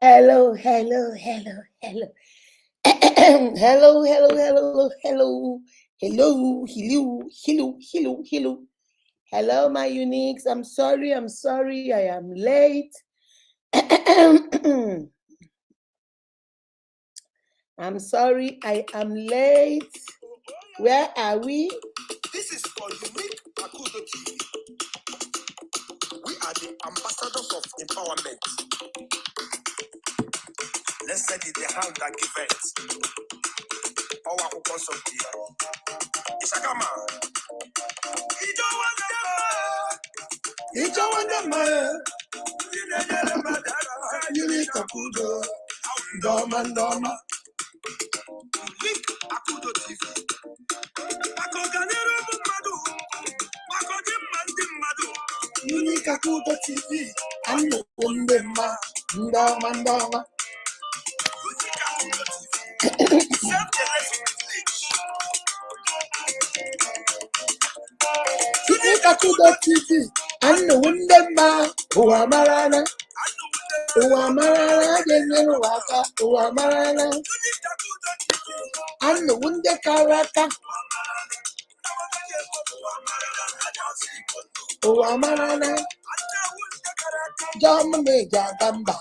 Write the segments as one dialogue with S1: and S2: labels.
S1: Hello, hello, hello, hello. Hello, hello, hello, hello. Hello, hello, hello, hello, hello. Hello, my uniques. I'm sorry, I am late. I'm sorry, I am late. Where are we?
S2: This is for Unique Akudo TV. We are the ambassadors of empowerment. Let's set it the hand that give it. Power who consult here. Isagama. Ijo wanda Unique Akudo. Doma Doma. Unique Akudo TV. Akoganero Madu. Unique Akudo TV. I'm the Wundema. Ndama Ndama. Unique Akudo TV. Unique Akudo TV. I'm the Wundema. Uamarana. Uamarana. Jenero Waka. Uamarana. I'm the Wunde Karaka. Uamarana. Jama Meja Gamba.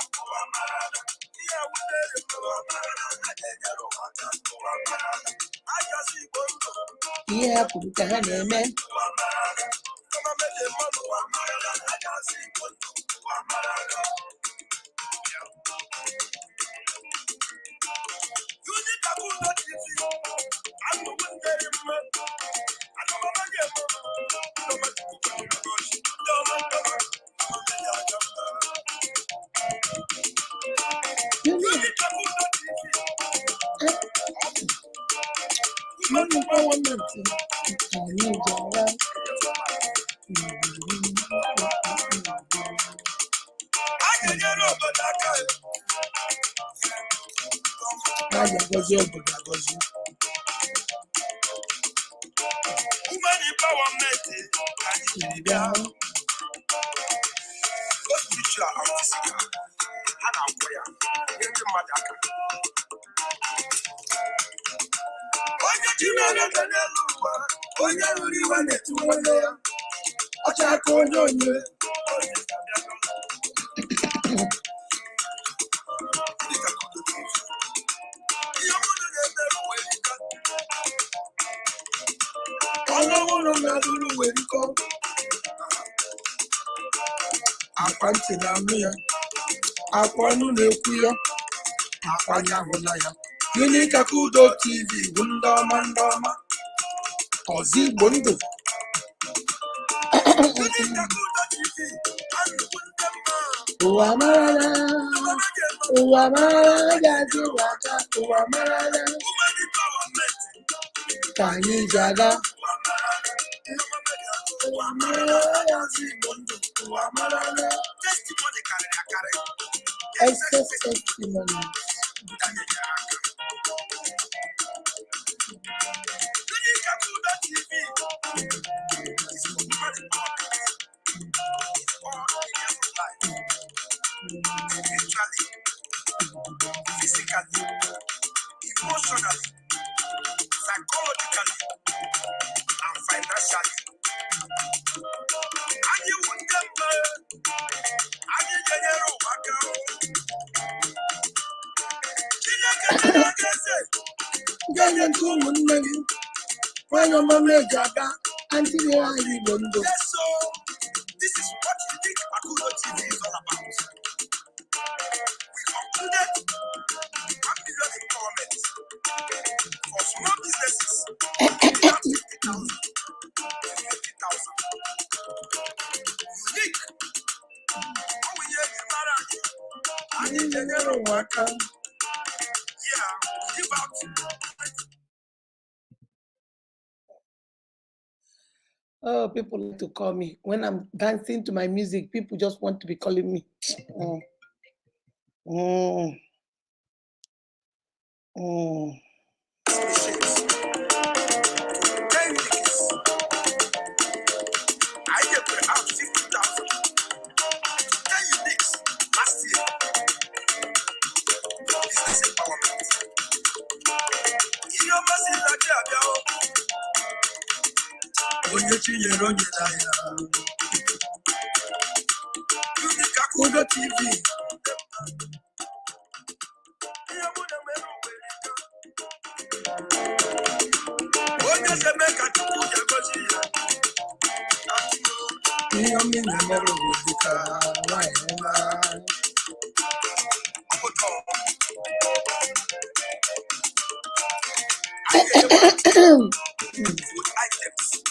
S2: Yeah, Putana, man. Unique Akudo TV, Wundama Ndama, Ozi Bondo. Uamarana, Uamarana, Jajuwaka, Uamarana, Kani Jaga, Uamarana, Zibondo, Uamarana, excess testimony. Spiritually, physically, emotionally, psychologically, and financially. And you would never, and you general Yes, so this is what Unique Akudo TV is all about. We concluded 1 million empowerment for small businesses without 50,000 to 50,000. Unique. Oh, yeah, and you general worker. Yeah, give out.
S1: Oh, people like to call me. When I'm dancing to my music, people just want to be calling me. Mm. Mm. Mm.
S2: I put out 50,000. 10 uniques last year. TV. Food items.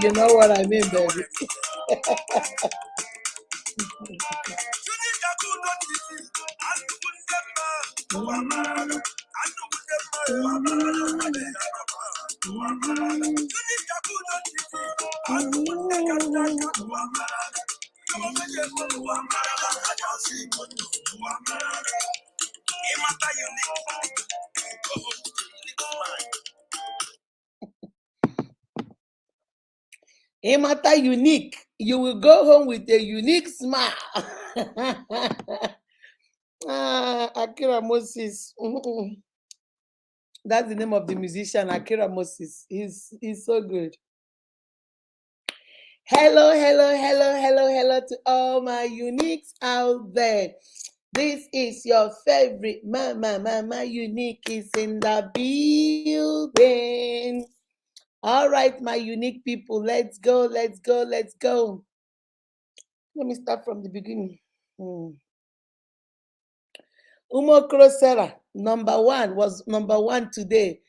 S1: You know what I mean, baby. Imata unique. You will go home with a unique smile. Akira Moses. That's the name of the musician, Akira Moses. He's so good. Hello, hello, hello, hello, hello to all my uniques out there. This is your favorite mama unique is in the building. All right, my unique people, let's go, let's go, let's go. Let me start from the beginning. Umokro Sarah, was number one today.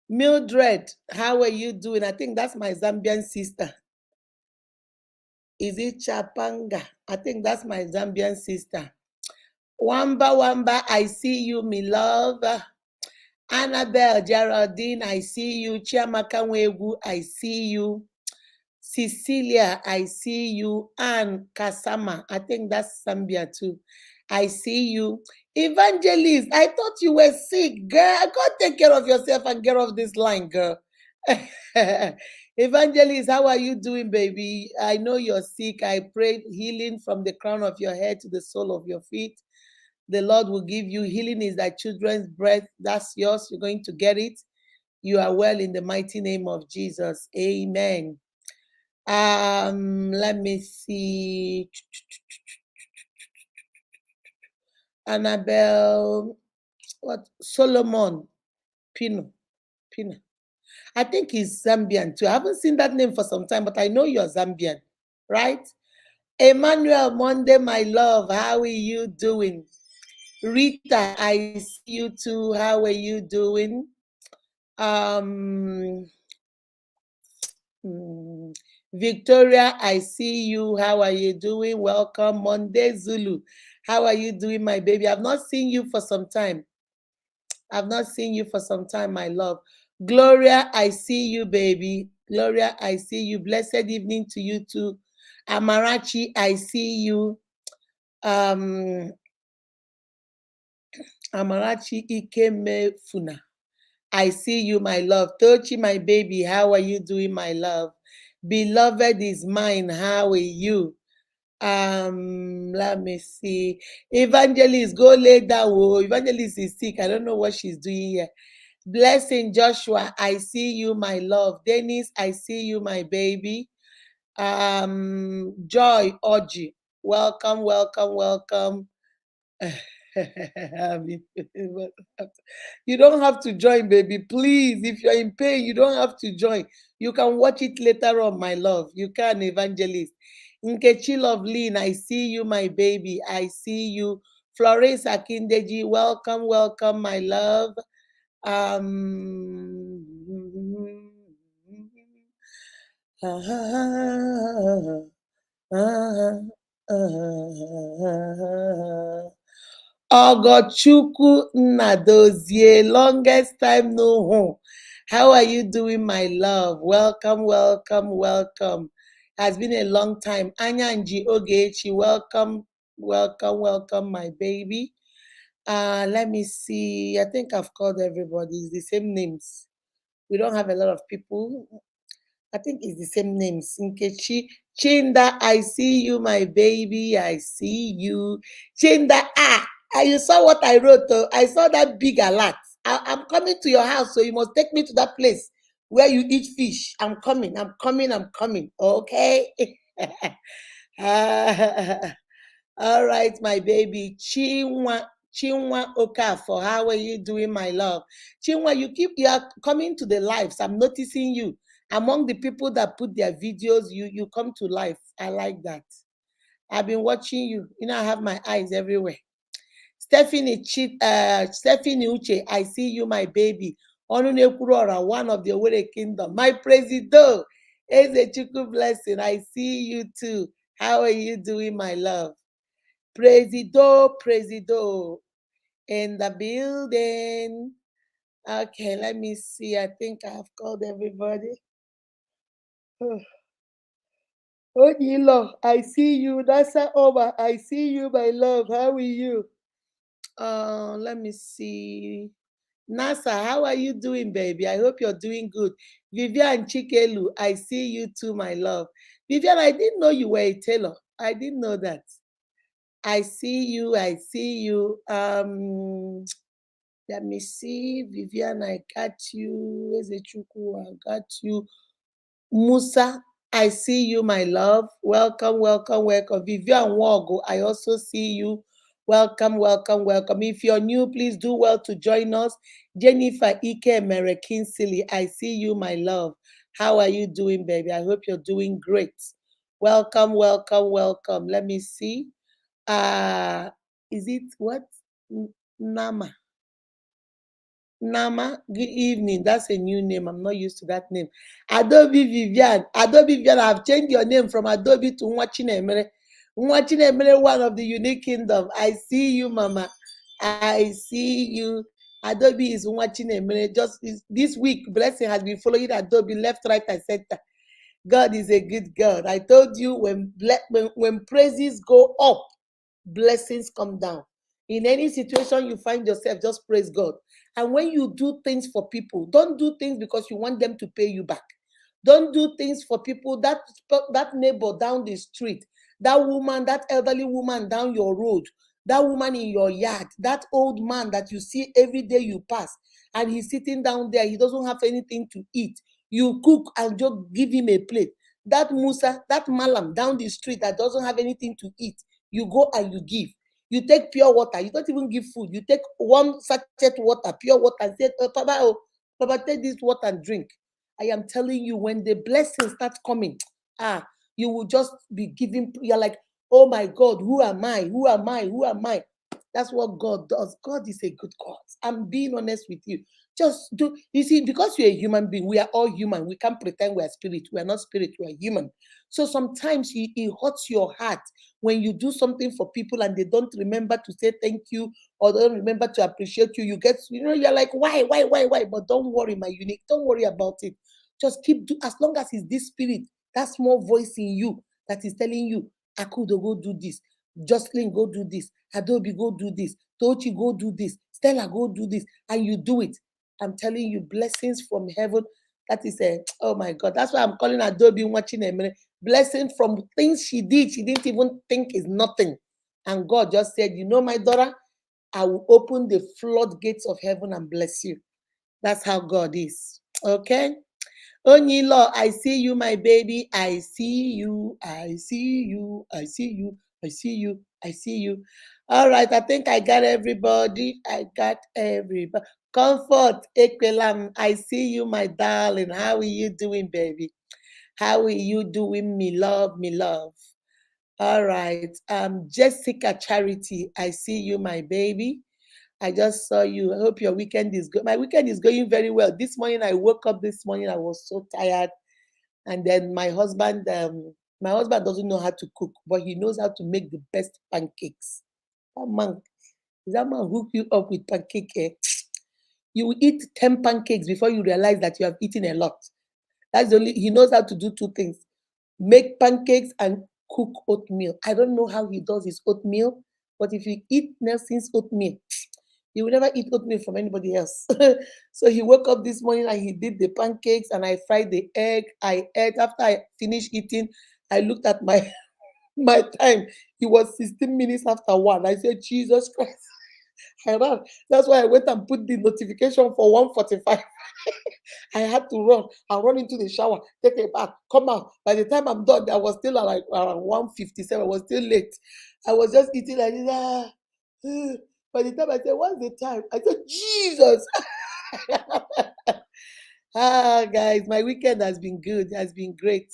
S1: Mildred, how are you doing? I think that's my Zambian sister. Is it Chapanga? I think that's my Zambian sister. Wamba Wamba, I see you, me love. Annabelle Geraldine, I see you. Chiamaka Nwegu, I see you. Cecilia, I see you. And Kasama, I think that's Zambia too. I see you. Evangelist, I thought you were sick, girl. Go take care of yourself and get off this line, girl. Evangelist, how are you doing, baby? I know you're sick. I pray healing from the crown of your head to the sole of your feet. The Lord will give you healing is thy children's breath. That's yours. You're going to get it. You are well in the mighty name of Jesus. Amen. Let me see. Annabelle, what? Solomon Pino. I think he's Zambian too. I haven't seen that name for some time, but I know you're Zambian, right? Emmanuel Monde, my love, how are you doing? Rita, I see you too. How are you doing? Um, Victoria, I see you. How are you doing? Welcome. Monday Zulu, how are you doing, my baby? I've not seen you for some time. My love. Gloria, I see you, baby. Gloria, I see you. Blessed evening to you too. Amarachi, I see you. Amarachi Ikeme Funa, I see you, my love. Tochi, my baby, how are you doing, my love? Beloved is mine, how are you? Let me see. Evangelist, go lay down. Oh, Evangelist is sick. I don't know what she's doing here. Blessing Joshua, I see you, my love. Dennis, I see you, my baby. Joy Oji, welcome, welcome, welcome. You don't have to join, baby. Please, if you're in pain, you don't have to join. You can watch it later on, my love. You can, Evangelist. Nkechi Loveline, I see you, my baby. I see you. Florence Akindeji, welcome, welcome, my love. Ogochukwu Nadozie, longest time no home. How are you doing, my love? Welcome, welcome, welcome. Has been a long time. Anyanji Ogechi, welcome, welcome, welcome, my baby. Let me see. I think I've called everybody. It's the same names. We don't have a lot of people. I think it's the same name. Nkechi. Chinda, I see you, my baby. I see you. Chinda, you saw what I wrote. Oh. I saw that big alert. I'm coming to your house, so you must take me to that place where you eat fish. I'm coming. I'm coming. I'm coming. Okay. Ah, all right, my baby. Chinwa Okafor, how are you doing, my love? Chinwa, you are coming to the lives. I'm noticing you. Among the people that put their videos, you come to life. I like that. I've been watching you. You know, I have my eyes everywhere. Stephanie Uche, I see you, my baby. Onunekurora, one of the Owere Kingdom. My presido. Is a chiku blessing. I see you too. How are you doing, my love? Presido in the building. Okay, let me see. I think I have called everybody. Oh, Yilo, I see you. Nasa Oma, I see you, my love. How are you? Let me see. Nasa, how are you doing, baby? I hope you're doing good. Vivian Chikelu, I see you too, my love. Vivian, I didn't know you were a tailor. I didn't know that. I see you. I see you. Let me see. Vivian, I got you. Ezechuku, I got you. Musa, I see you, my love. Welcome, welcome, welcome. Vivian Wago, I also see you. Welcome, welcome, welcome. If you're new, please do well to join us. Jennifer Ike Merekinsley, I see you, my love. How are you doing, baby? I hope you're doing great. Welcome, welcome, welcome. Let me see. Uh, is it what? Nama. Nama, good evening. That's a new name. I'm not used to that name. Adobe Vivian. Adobe Vivian, I've changed your name from Adobe to Nwachinemere. Nwachinemere, one of the unique kingdom. I see you, Mama. I see you. Adobe is Nwachinemere. Just this week, blessing has been following Adobe left, right, and center. God is a good God. I told you when praises go up, blessings come down. In any situation you find yourself, just praise God. And when you do things for people, don't do things because you want them to pay you back. Don't do things for people that neighbor down the street, that woman, that elderly woman down your road, that woman in your yard, that old man that you see every day you pass, and he's sitting down there, he doesn't have anything to eat. You cook and just give him a plate. That Musa, that Malam down the street that doesn't have anything to eat, you go and you give. You take pure water. You don't even give food. You take one sachet water, pure water, and say, Papa, take this water and drink. I am telling you, when the blessings start coming, you will just be giving. You're like, oh my God, who am I? Who am I? Who am I? That's what God does. God is a good God. I'm being honest with you. Just do, you see, because you're a human being, we are all human. We can't pretend we're spirit. We're not spirit, we're human. So sometimes it hurts your heart when you do something for people and they don't remember to say thank you or don't remember to appreciate you. You get, you're like, why? But don't worry, my unique. Don't worry about it. Just keep do as long as it's this spirit, that small voice in you that is telling you, Akudo, go do this. Jocelyn, go do this. Adobe, go do this. Tochi, go do this. Stella, go do this. And you do it. I'm telling you, blessings from heaven. That is oh my God. That's why I'm calling Adobe watching a minute. Blessing from things she did. She didn't even think is nothing. And God just said, my daughter, I will open the floodgates of heaven and bless you. That's how God is. Okay? Onyilo, I see you, my baby. I see you. I see you. I see you. I see you. I see you. All right. I think I got everybody. I got everybody. Comfort, Ekwelam. I see you, my darling. How are you doing, baby? How are you doing, me love, me love? All right. Jessica Charity, I see you, my baby. I just saw you. I hope your weekend is good. My weekend is going very well. This morning, I woke up this morning. I was so tired. And then my husband doesn't know how to cook, but he knows how to make the best pancakes. That man hook you up with pancake. You will eat 10 pancakes before you realize that you have eaten a lot. He knows how to do two things: make pancakes and cook oatmeal. I don't know how he does his oatmeal, but if you eat Nelson's oatmeal, He will never eat oatmeal from anybody else. So he woke up this morning and he did the pancakes and I fried the egg. I ate. After I finished eating, I looked at my my time. It was 16 minutes after 1. I said, Jesus Christ. I ran. That's why I went and put the notification for 1:45. I had to run. I run into the shower, take a bath, come out. By the time I'm done, I was still like around 1:57. I was still late. I was just eating like this. By the time I said, what's the time? I said, Jesus. Guys, my weekend has been good. It has been great.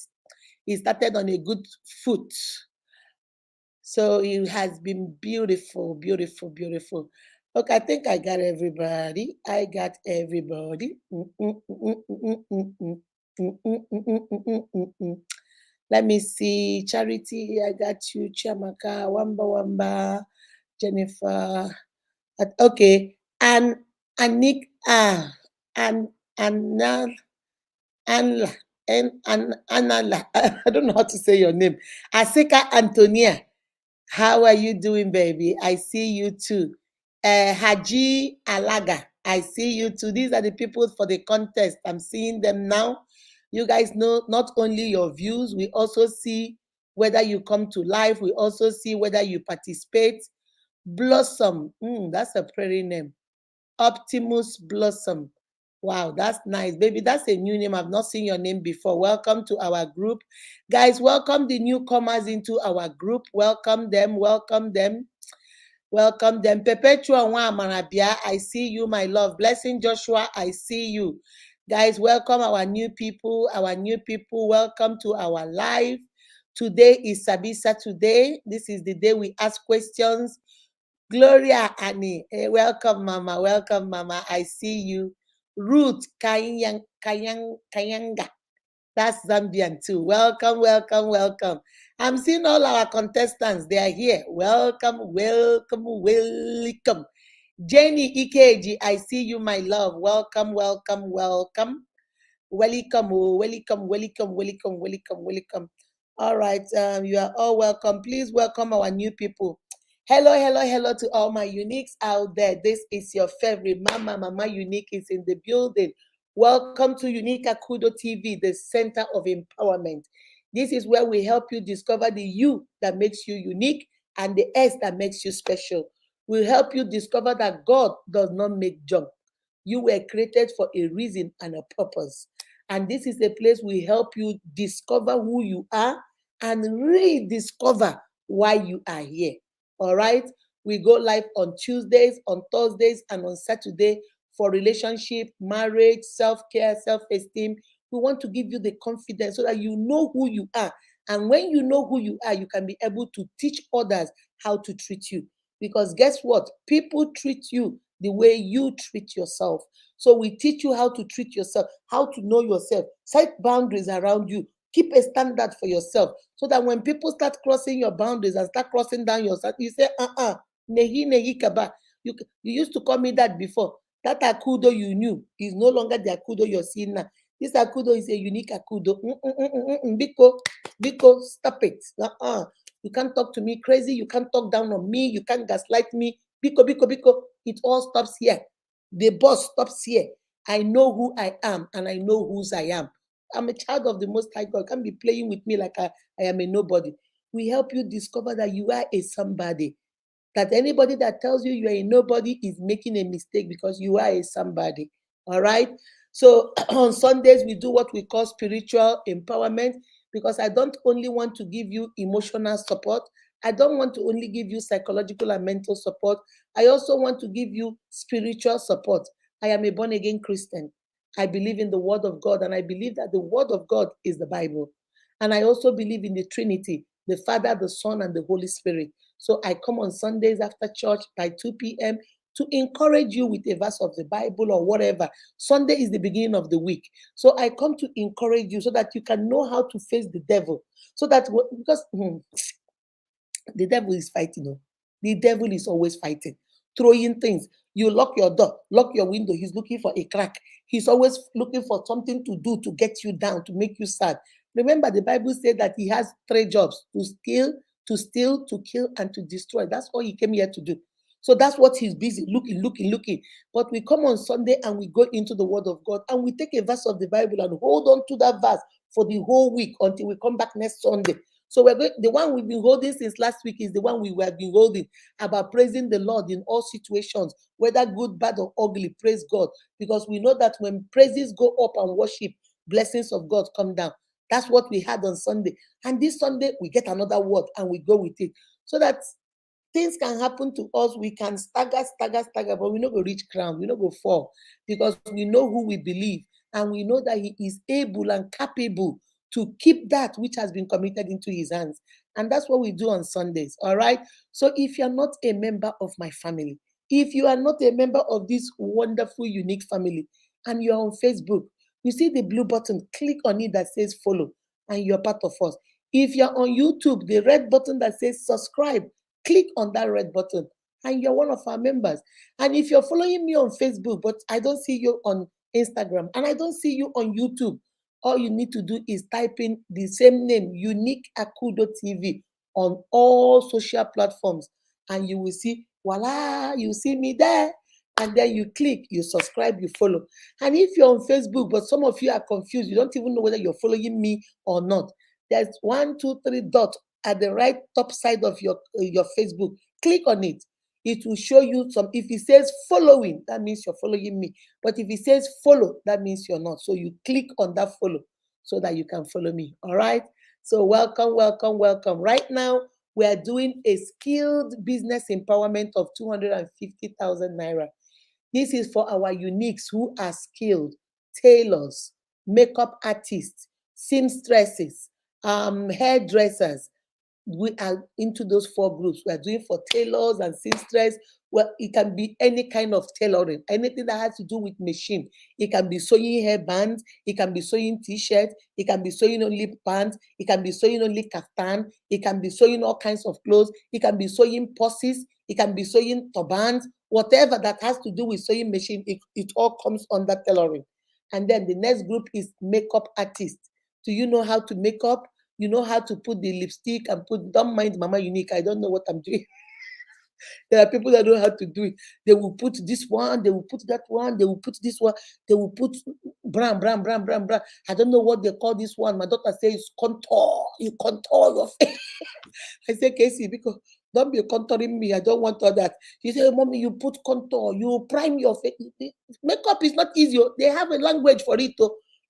S1: It started on a good foot. So it has been beautiful, beautiful, beautiful. Okay, I think I got everybody. I got everybody. Let me see. Charity, I got you. Chamaka, Wamba Wamba, Jennifer. Okay. And Anik, and Anna, Anla, and Anala. I don't know how to say your name. Asika Antonia. How are you doing, baby? I see you too. Haji Alaga, I see you too. These are the people for the contest. I'm seeing them now. You guys know not only your views, we also see whether you come to life, we also see whether you participate. Blossom, that's a pretty name. Optimus Blossom. Wow, that's nice. Baby, that's a new name. I've not seen your name before. Welcome to our group. Guys, welcome the newcomers into our group. Welcome them. Welcome them. Welcome them. Perpetua Marabia, I see you, my love. Blessing Joshua, I see you. Guys, welcome our new people. Our new people, welcome to our live. Today is Sabi Saturday. This is the day we ask questions. Gloria Annie, welcome, Mama. Welcome, Mama. I see you. Ruth Kayanga. That's Zambian too. Welcome, welcome, welcome. I'm seeing all our contestants. They are here. Welcome, welcome, welcome. Jenny Ikeji, I see you, my love. Welcome, welcome, welcome. Welcome, welcome, welcome, welcome, welcome, welcome. All right, you are all welcome. Please welcome our new people. Hello, hello, hello to all my uniques out there. This is your favorite Mama Unique is in the building. Welcome to Unique Akudo TV, the center of empowerment. This is where we help you discover the you that makes you unique and the S that makes you special. We'll help you discover that God does not make junk. You were created for a reason and a purpose. And this is a place we help you discover who you are and rediscover why you are here. All right? We go live on Tuesdays, on Thursdays, and on Saturday for relationship, marriage, self-care, self-esteem. We want to give you the confidence so that you know who you are. And when you know who you are, you can be able to teach others how to treat you. Because guess what? People treat you the way you treat yourself. So we teach you how to treat yourself, how to know yourself, set boundaries around you, keep a standard for yourself, so that when people start crossing your boundaries and start crossing down yourself, you say, nehi nehi kaba. You used to call me that before. That akudo you knew is no longer the akudo you're seeing now. This akudo is a unique akudo. Biko, stop it. You can't talk to me crazy. You can't talk down on me. You can't gaslight me. Biko. It all stops here. The boss stops here. I know who I am and I know whose I am. I'm a child of the Most High God. Can't be playing with me like I am a nobody. We help you discover that you are a somebody. That anybody that tells you you are a nobody is making a mistake because you are a somebody. All right. So on Sundays, we do what we call spiritual empowerment because I don't only want to give you emotional support. I don't want to only give you psychological and mental support. I also want to give you spiritual support. I am a born again Christian. I believe in the word of God, and I believe that the word of God is the Bible. And I also believe in the Trinity, the Father, the Son, and the Holy Spirit. So I come on Sundays after church by 2 p.m. to encourage you with a verse of the Bible or whatever. Sunday is the beginning of the week. So I come to encourage you so that you can know how to face the devil. So that, because the devil is fighting. The devil is always fighting, throwing things. You lock your door, lock your window. He's looking for a crack. He's always looking for something to do to get you down, to make you sad. Remember, the Bible said that he has 3 jobs: to steal, to kill, and to destroy. That's all he came here to do. So that's what he's busy looking. But we come on Sunday and we go into the Word of God and we take a verse of the Bible and hold on to that verse for the whole week until we come back next Sunday. So we're going, the one we've been holding since last week is the one we have been holding about praising the Lord in all situations, whether good, bad, or ugly. Praise God, because we know that when praises go up and worship, blessings of God come down. That's what we had on Sunday. And this Sunday, we get another word and we go with it. So that things can happen to us. We can stagger, but we not go reach crown. We not go fall because we know who we believe and we know that He is able and capable to keep that which has been committed into His hands. And that's what we do on Sundays. All right. So if you're not a member of my family, if you are not a member of this wonderful, unique family, and you're on Facebook, you see the blue button, click on it that says follow, and you're part of us. If you're on YouTube, the red button that says subscribe, click on that red button and you're one of our members. And if you're following me on Facebook, but I don't see you on Instagram and I don't see you on YouTube, all you need to do is type in the same name, Unique Akudo TV, on all social platforms. And you will see, voila, you see me there. And then you click, you subscribe, you follow. And if you're on Facebook, but some of you are confused, you don't even know whether you're following me or not. There's 1, 2, 3 dots at the right top side of your Facebook. Click on it. It will show you some. If it says following, that means you're following me. But if it says follow, that means you're not. So you click on that follow so that you can follow me. All right. So welcome. Right now, we are doing a skilled business empowerment of 250,000 naira. This is for our uniques who are skilled tailors, makeup artists, seamstresses, hairdressers. We are into those 4 groups. We are doing for tailors and seamstress. Well, it can be any kind of tailoring, anything that has to do with machine. It can be sewing hair bands, it can be sewing t-shirts, it can be sewing only pants, it can be sewing only kaftan, it can be sewing all kinds of clothes, it can be sewing purses, it can be sewing turbans, whatever that has to do with sewing machine, it all comes under tailoring. And then the next group is makeup artists. Do you know how to make up? You know how to put the lipstick and put, don't mind Mama Unique, I don't know what I'm doing. There are people that know how to do it. They will put this one, they will put that one, they will put this one, they will put brown. I don't know what they call this one. My daughter says contour. You contour your face. I say, Casey, because don't be contouring me. I don't want all that. She said, Mommy, you put contour, you prime your face. Makeup is not easy. They have a language for it.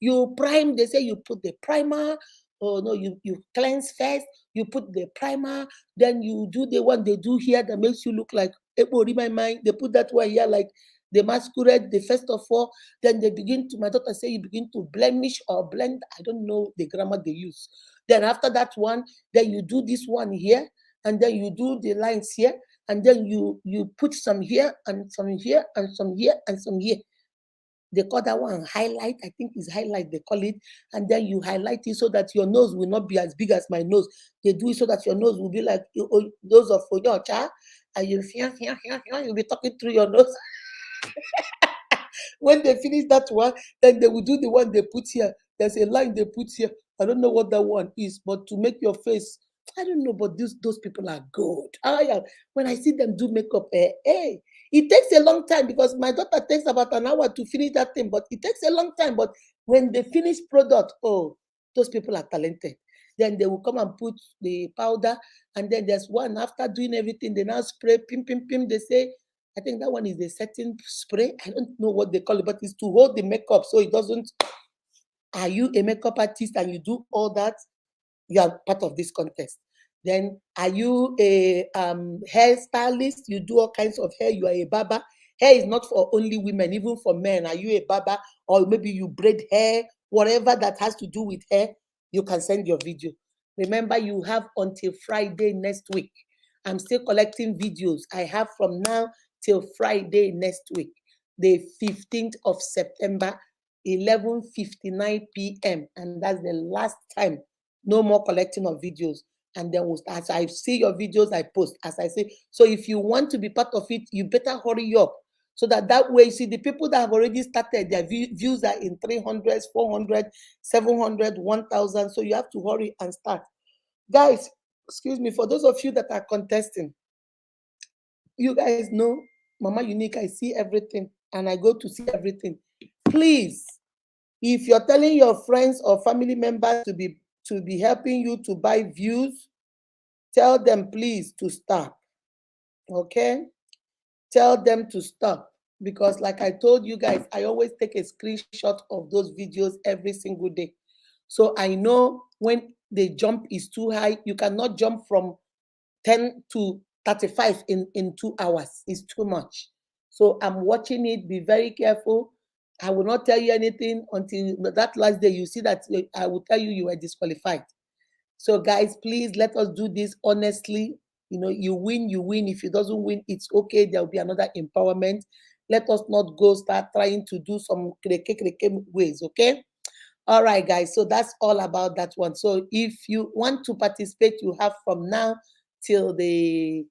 S1: You prime, they say you put the primer. Oh no, you cleanse first, you put the primer, then you do the one they do here that makes you look like Ebori my mind. They put that one here like the masquerade, the first of all. Then they begin to, my daughter say you begin to blemish or blend. I don't know the grammar they use. Then after that one, then you do this one here, and then you do the lines here, and then you put some here and some here and some here and some here. They call that one highlight. I think it's highlight they call it. And then you highlight it so that your nose will not be as big as my nose. They do it so that your nose will be like those of Onyocha. And you'll be talking through your nose. When they finish that one, then they will do the one they put here. There's a line they put here. I don't know what that one is, but to make your face, I don't know, but those people are good. When I see them do makeup, it takes a long time because my daughter takes about an hour to finish that thing, but it takes a long time. But when they finish product, oh, those people are talented. Then they will come and put the powder, and then there's one after doing everything, they now spray, pim. They say, I think that one is the setting spray. I don't know what they call it, but it's to hold the makeup so it doesn't. Are you a makeup artist and you do all that? You are part of this contest. Then are you a hairstylist? You do all kinds of hair. You are a barber. Hair is not for only women, even for men. Are you a barber? Or maybe you braid hair, whatever that has to do with hair, you can send your video. Remember, you have until Friday next week. I'm still collecting videos. I have from now till Friday next week, the 15th of September, 11:59 p.m. And that's the last time. No more collecting of videos. And then as I see your videos, I post, as I say. So if you want to be part of it, you better hurry up. So that way, you see, the people that have already started, their views are in 300s, 400, 700, 1,000. So you have to hurry and start. Guys, excuse me, for those of you that are contesting, You guys know, Mama Unique, I see everything and I go to see everything. Please, if you're telling your friends or family members to be helping you to buy views, tell them please to stop. Okay? Tell them to stop. Because like I told you guys, I always take a screenshot of those videos every single day. So I know when the jump is too high, you cannot jump from 10 to 35 in 2 hours. It's too much. So I'm watching it. Be very careful. I will not tell you anything until that last day you see that I will tell you you are disqualified. So guys, please let us do this honestly. You know, you win, you win. If it doesn't win, it's okay. There will be another empowerment. Let us not go start trying to do some kreke ways, okay? All right, guys. So that's all about that one. So if you want to participate, you have from now till the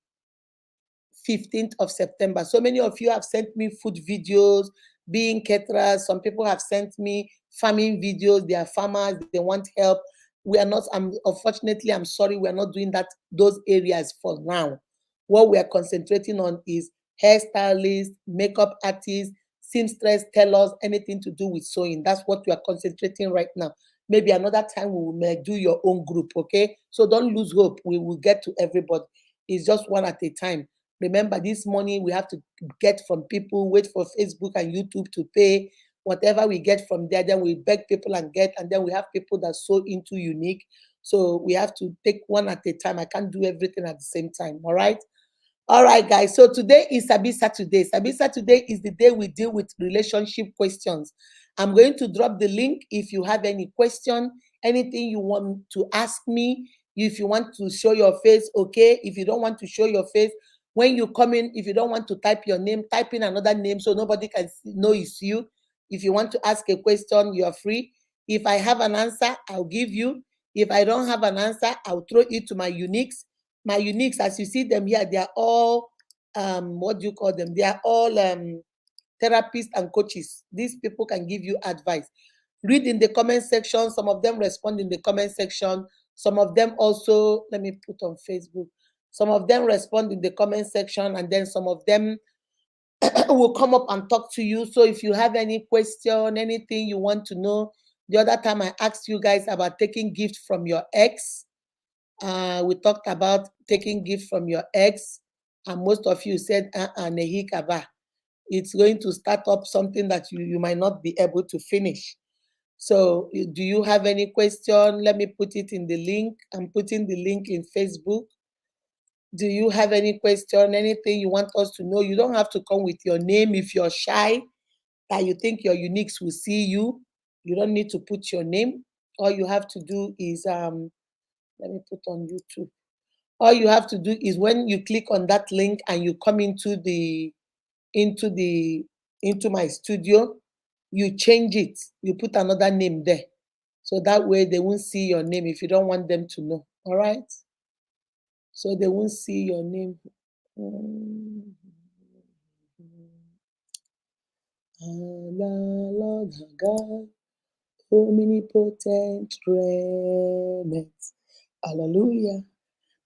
S1: 15th of September. So many of you have sent me food videos, being caterers. Some people have sent me farming videos. They are farmers, they want help. We are not, unfortunately, I'm sorry, we are not doing that, those areas for now. What we are concentrating on is hairstylists, makeup artists, seamstress, tailors, anything to do with sewing. That's what we are concentrating right now. Maybe another time we may do your own group, okay? So don't lose hope. We will get to everybody. It's just one at a time. Remember, this money we have to get from people, wait for Facebook and YouTube to pay. Whatever we get from there, then we beg people and get, and then we have people that so into unique. So we have to take one at a time. I can't do everything at the same time. All right. All right, guys. So today is Sabi Saturday. Sabi Saturday is the day we deal with relationship questions. I'm going to drop the link if you have any question, anything you want to ask me. If you want to show your face, okay. If you don't want to show your face, when you come in, if you don't want to type your name, type in another name so nobody can know it's you. If you want to ask a question, you are free. If I have an answer, I'll give you. If I don't have an answer, I'll throw it to my uniques. My uniques, as you see them here, they are all what do you call them? They are all therapists and coaches. These people can give you advice. Read in the comment section. Some of them respond in the comment section. Some of them also, let me put on Facebook. Some of them respond in the comment section, and then some of them will come up and talk to you. So if you have any question, anything you want to know, the other time I asked you guys about taking gift from your ex. We talked about taking gift from your ex, and most of you said, Nehi Kaba. It's going to start up something that you might not be able to finish. So, do you have any question? Let me put it in the link. I'm putting the link in Facebook. Do you have any question, anything you want us to know? You don't have to come with your name if you're shy, that you think your uniques will see you. You don't need to put your name. All you have to do is, let me put on YouTube. All you have to do is when you click on that link and you come into the into my studio, you change it, you put another name there, so that way they won't see your name if you don't want them to know. All right, so they won't see your name. Lord God, omnipotent reigns. Hallelujah.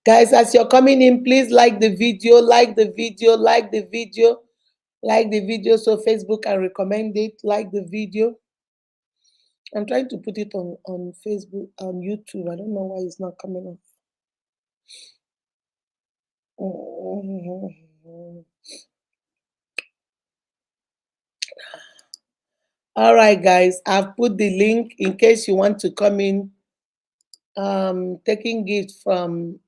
S1: Guys, as you're coming in, please like the video, like the video, like the video, like the video so Facebook can recommend it. Like the video. I'm trying to put it on Facebook, on YouTube. I don't know why it's not coming up. All right, guys, I've put the link in case you want to come in. Taking gift from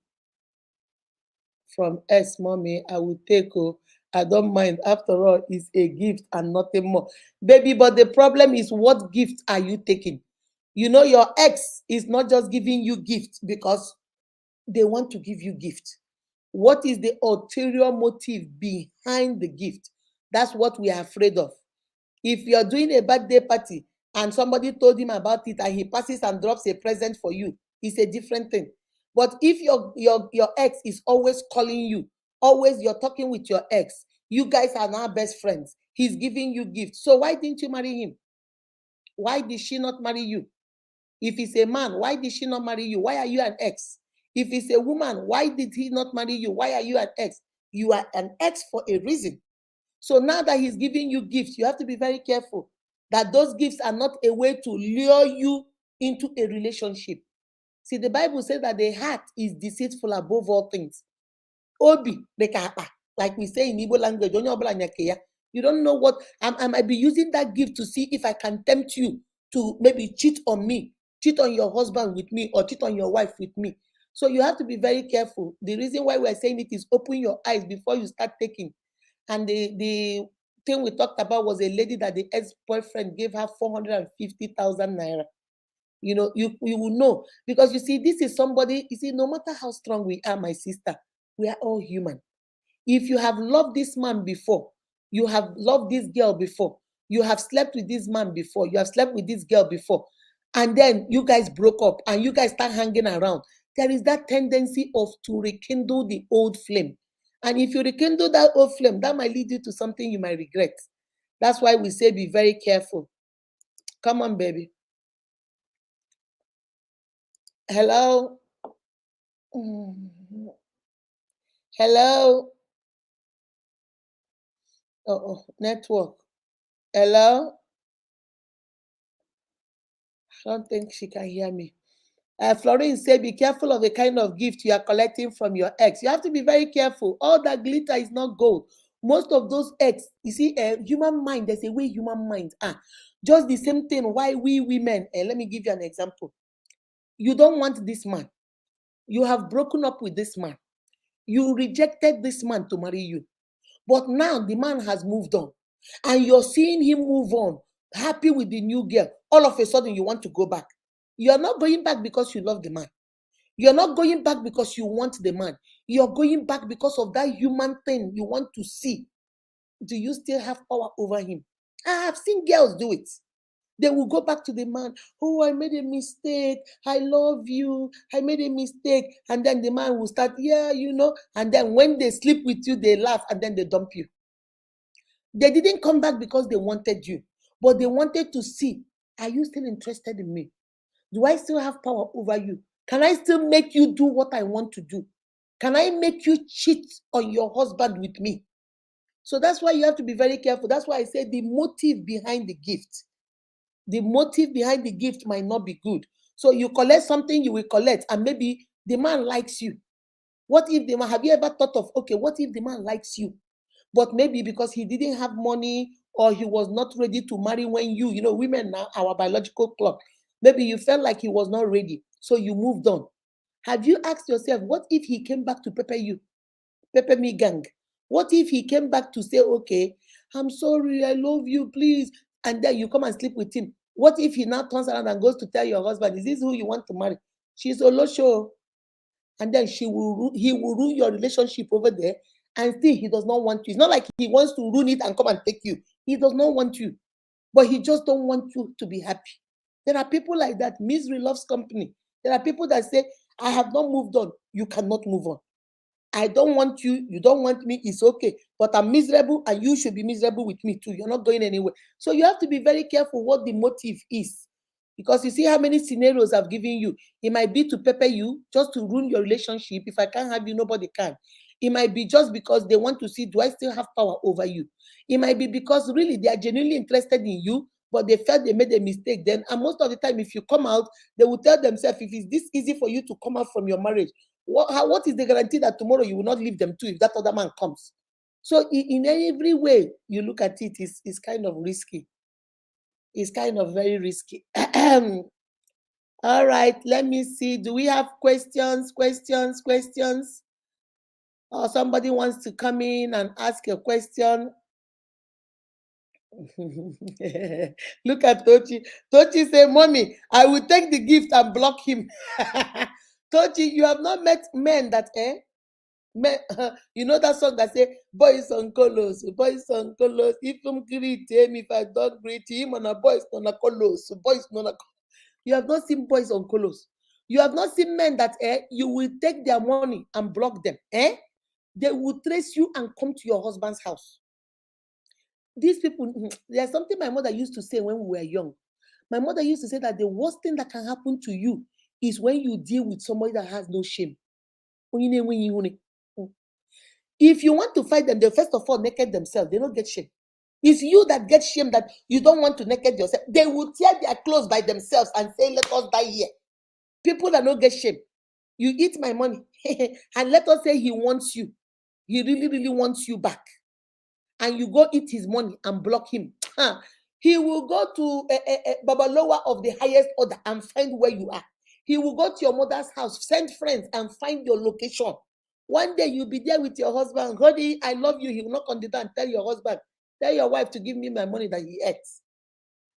S1: S mommy, I will take. Oh, I don't mind. After all, it's a gift and nothing more, baby. But the problem is, what gift are you taking? You know, your ex is not just giving you gifts because they want to give you gift. What is the ulterior motive behind the gift? That's what we are afraid of. If you're doing a birthday party and somebody told him about it and he passes and drops a present for you, it's a different thing. But if your ex is always calling you, always you're talking with your ex, you guys are now best friends, he's giving you gifts. So why didn't you marry him? Why did she not marry you? If he's a man, why did she not marry you? Why are you an ex? If it's a woman, why did he not marry you? Why are you an ex? You are an ex for a reason. So now that he's giving you gifts, you have to be very careful that those gifts are not a way to lure you into a relationship. See, the Bible says that the heart is deceitful above all things. Obi, like we say in Igbo language, you don't know what I might be using that gift to see if I can tempt you to maybe cheat on me, cheat on your husband with me, or cheat on your wife with me. So you have to be very careful. The reason why we're saying it is open your eyes before you start taking. And the thing we talked about was a lady that the ex-boyfriend gave her 450,000 naira. You know, you will know, because you see, this is somebody, you see, no matter how strong we are, my sister, we are all human. If you have loved this man before, you have loved this girl before, you have slept with this man before, you have slept with this girl before, and then you guys broke up and you guys start hanging around, there is that tendency of to rekindle the old flame. And if you rekindle that old flame, that might lead you to something you might regret. That's why we say be very careful. Come on, baby. Hello. Hello. Oh, network. Hello. I don't think she can hear me. Florine said, be careful of the kind of gift you are collecting from your ex. You have to be very careful. All that glitter is not gold. Most of those ex, you see, human mind, there's a way human minds are. Just the same thing why we women, let me give you an example. You don't want this man. You have broken up with this man. You rejected this man to marry you. But now the man has moved on. And you're seeing him move on, happy with the new girl. All of a sudden, you want to go back. You're not going back because you love the man. You're not going back because you want the man. You're going back because of that human thing you want to see. Do you still have power over him? I have seen girls do it. They will go back to the man. Oh, I made a mistake. I love you. I made a mistake. And then the man will start, yeah, you know. And then when they sleep with you, they laugh and then they dump you. They didn't come back because they wanted you, but they wanted to see, are you still interested in me? Do I still have power over you? Can I still make you do what I want to do? Can I make you cheat on your husband with me? So that's why you have to be very careful. That's why I say the motive behind the gift. The motive behind the gift might not be good. So you collect something, you will collect, and maybe the man likes you. What if the man, have you ever thought of, okay, what if the man likes you? But maybe because he didn't have money or he was not ready to marry when you know, women now, our biological clock, maybe you felt like he was not ready. So you moved on. Have you asked yourself, what if he came back to pepper you? Pepper me gang. What if he came back to say, okay, I'm sorry, I love you, please. And then you come and sleep with him. What if he now turns around and goes to tell your husband, is this who you want to marry? She's a low show. And then he will ruin your relationship over there, and still he does not want you. It's not like he wants to ruin it and come and take you. He does not want you, but he just don't want you to be happy. There are people like that. Misery loves company. There are people that say, I have not moved on. You cannot move on. I don't want you. You don't want me. It's okay. But I'm miserable and you should be miserable with me too. You're not going anywhere. So you have to be very careful what the motive is. Because you see how many scenarios I've given you. It might be to pepper you, just to ruin your relationship. If I can't have you, nobody can. It might be just because they want to see, do I still have power over you? It might be because really they are genuinely interested in you, but they felt they made a mistake then. And most of the time, if you come out, they will tell themselves, if it's this easy for you to come out from your marriage, what is the guarantee that tomorrow you will not leave them too if that other man comes? So in every way you look at it, it's kind of risky. It's kind of very risky. All right, let me see. Do we have questions? Or somebody wants to come in and ask a question? Look at Tochi. Tochi say, Mommy, I will take the gift and block him. Tochi, you have not met men that, men, you know that song that say, boys on colors, if I'm greet him, if I don't greet him, on a boys on a colors, boys on a. You have not seen boys on colors. You have not seen men that, you will take their money and block them, they will trace you and come to your husband's house. These people, there's something my mother used to say when we were young. My mother used to say that the worst thing that can happen to you is when you deal with somebody that has no shame. If you want to fight them, they first of all naked themselves. They don't get shame. It's you that get shame that you don't want to naked yourself. They will tear their clothes by themselves and say, let us die here. People that don't get shame. You eat my money. And let us say he wants you. He really, really wants you back. And you go eat his money and block him. He will go to a Babalowa of the highest order and find where you are. He will go to your mother's house, send friends and find your location. One day you'll be there with your husband. Honey, I love you. He will knock on the door and tell your husband, tell your wife to give me my money that he ate.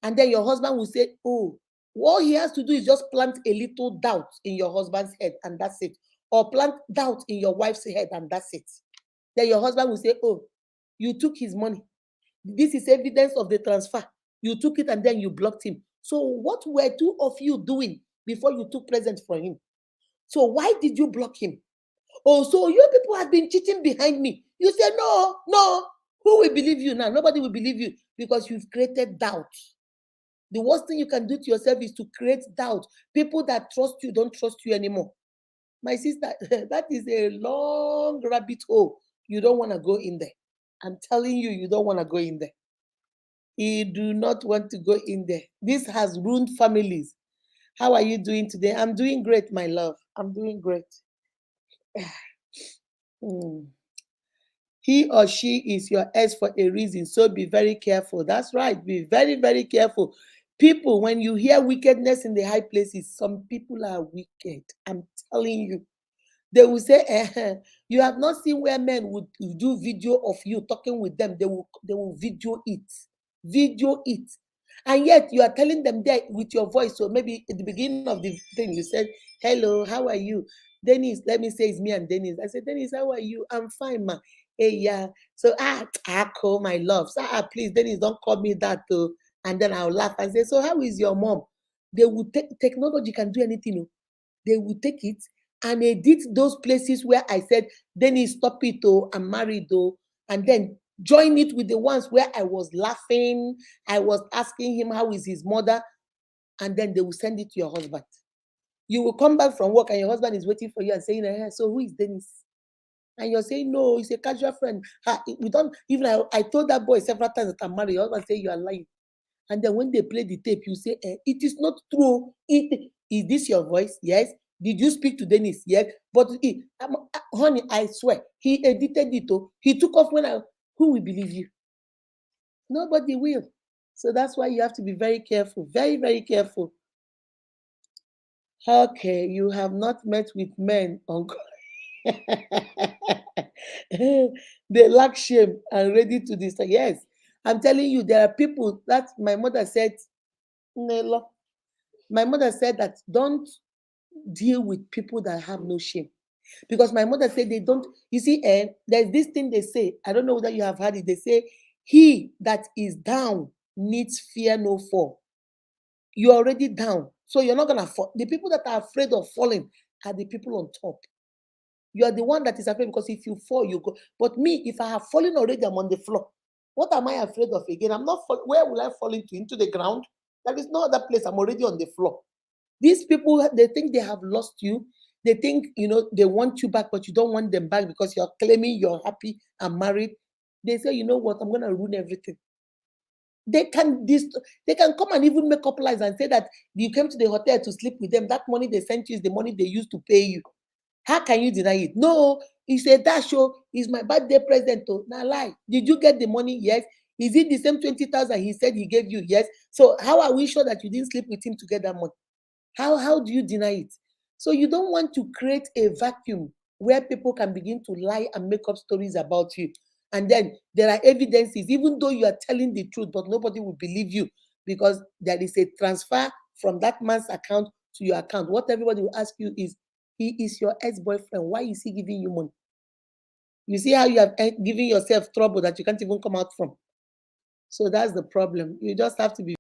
S1: And then your husband will say, oh, all he has to do is just plant a little doubt in your husband's head and that's it. Or plant doubt in your wife's head and that's it. Then your husband will say, oh, you took his money. This is evidence of the transfer. You took it and then you blocked him. So what were two of you doing before you took presents from him? So why did you block him? Oh, so you people have been cheating behind me. You say, no, no. Who will believe you now? Nobody will believe you because you've created doubt. The worst thing you can do to yourself is to create doubt. People that trust you don't trust you anymore. My sister, that is a long rabbit hole. You don't want to go in there. I'm telling you, you don't want to go in there. You do not want to go in there. This has ruined families. How are you doing today? I'm doing great, my love. I'm doing great. Hmm. He or she is your ex for a reason, so be very careful. That's right. Be very, very careful. People, when you hear wickedness in the high places, some people are wicked. I'm telling you. They will say, you have not seen where men would do video of you talking with them. They will video it. Video it. And yet you are telling them there with your voice. So maybe at the beginning of the thing, you said, hello, how are you? Dennis, let me say it's me and Dennis. I said, Dennis, how are you? I'm fine, ma. Hey, yeah. So call my love. So please, Dennis, don't call me that too. And then I'll laugh and say, so how is your mom? They will take technology can do anything. Oh. They will take it and edit those places where I said, Dennis, stop it, oh, I'm married, oh, and then join it with the ones where I was laughing, I was asking him how is his mother, and then they will send it to your husband. You will come back from work and your husband is waiting for you and saying, so who is Dennis? And you're saying, no, he's a casual friend. We don't even I told that boy several times that I'm married. Your husband say you are lying. And then when they play the tape, you say, it is not true. Is this your voice? Yes. Did you speak to Dennis? Yes. But honey, I swear, he edited it. Oh. He took off who will believe you? Nobody will. So that's why you have to be very careful. Very, very careful. Okay, you have not met with men on they lack shame and ready to destroy. Yes, I'm telling you, there are people that my mother said, Nelo. My mother said that don't deal with people that have no shame. Because my mother said they don't, you see, there's this thing they say, I don't know whether you have heard it, they say, he that is down needs fear no fall. You're already down, so you're not gonna fall. The people that are afraid of falling are the people on top. You are the one that is afraid because if you fall, you go. But me, if I have fallen already, I'm on the floor. What am I afraid of again? I'm not fall. Where will I fall into? Into the ground? There is no other place. I'm already on the floor. These people, they think they have lost you. They think, they want you back, but you don't want them back because you're claiming you're happy and married. They say, you know what, I'm gonna ruin everything. They can come and even make up lies and say that you came to the hotel to sleep with them. That money they sent you is the money they used to pay you. How can you deny it? No, he said that show is my birthday present. Oh, now lie. Did you get the money? Yes. Is it the same 20,000 he said he gave you? Yes. So how are we sure that you didn't sleep with him to get that money? How do you deny it? So you don't want to create a vacuum where people can begin to lie and make up stories about you. And then there are evidences, even though you are telling the truth, but nobody will believe you because there is a transfer from that man's account to your account. What everybody will ask you is, he is your ex-boyfriend. Why is he giving you money? You see how you have given yourself trouble that you can't even come out from. So that's the problem. You just have to be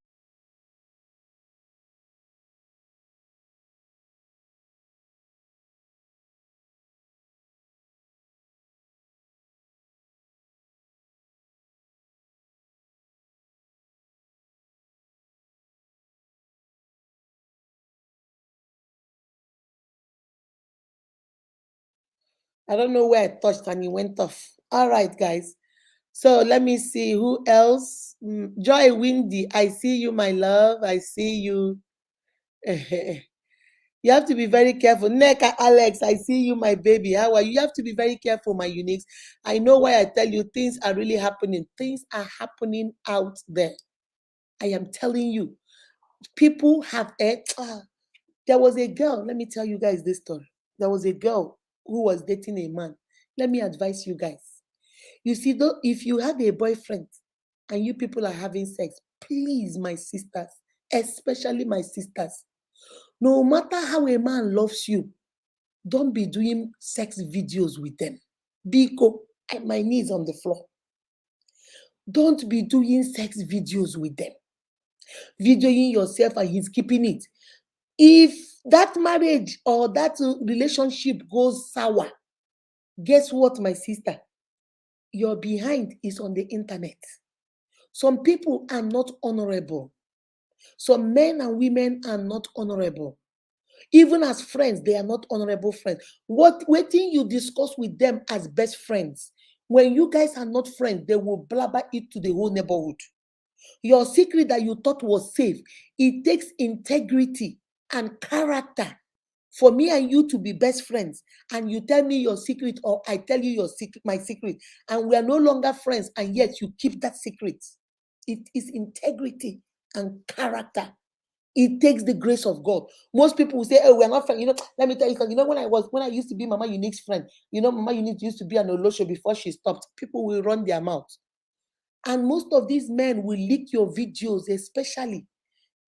S1: I don't know where I touched and it went off. All right, guys. So let me see who else. Joy Windy, I see you, my love. I see you. You have to be very careful. Neka Alex, I see you, my baby. How are you? You have to be very careful, my uniques. I know why I tell you things are really happening. Things are happening out there. I am telling you. People have a. There was a girl. Let me tell you guys this story. There was a girl who was dating a man. Let me advise you guys. You see, though, if you have a boyfriend and you people are having sex, please, my sisters, especially my sisters, no matter how a man loves you, don't be doing sex videos with them. Biko, my knees on the floor. Don't be doing sex videos with them. Videoing yourself and he's keeping it. If that marriage or that relationship goes sour, guess what, my sister? Your behind is on the internet. Some people are not honorable. Some men and women are not honorable. Even as friends, they are not honorable friends. What waiting you discuss with them as best friends? When you guys are not friends, they will blabber it to the whole neighborhood. Your secret that you thought was safe, it takes integrity and character for me and you to be best friends. And you tell me your secret, or I tell you your secret, my secret, and we are no longer friends, and yet you keep that secret. It is integrity and character. It takes the grace of God. Most people will say, "Oh, we're not friends." Let me tell you, because when I used to be Mama Unique's friend, Mama Unique used to be an Olosho before she stopped. People will run their mouth. And most of these men will leak your videos, especially.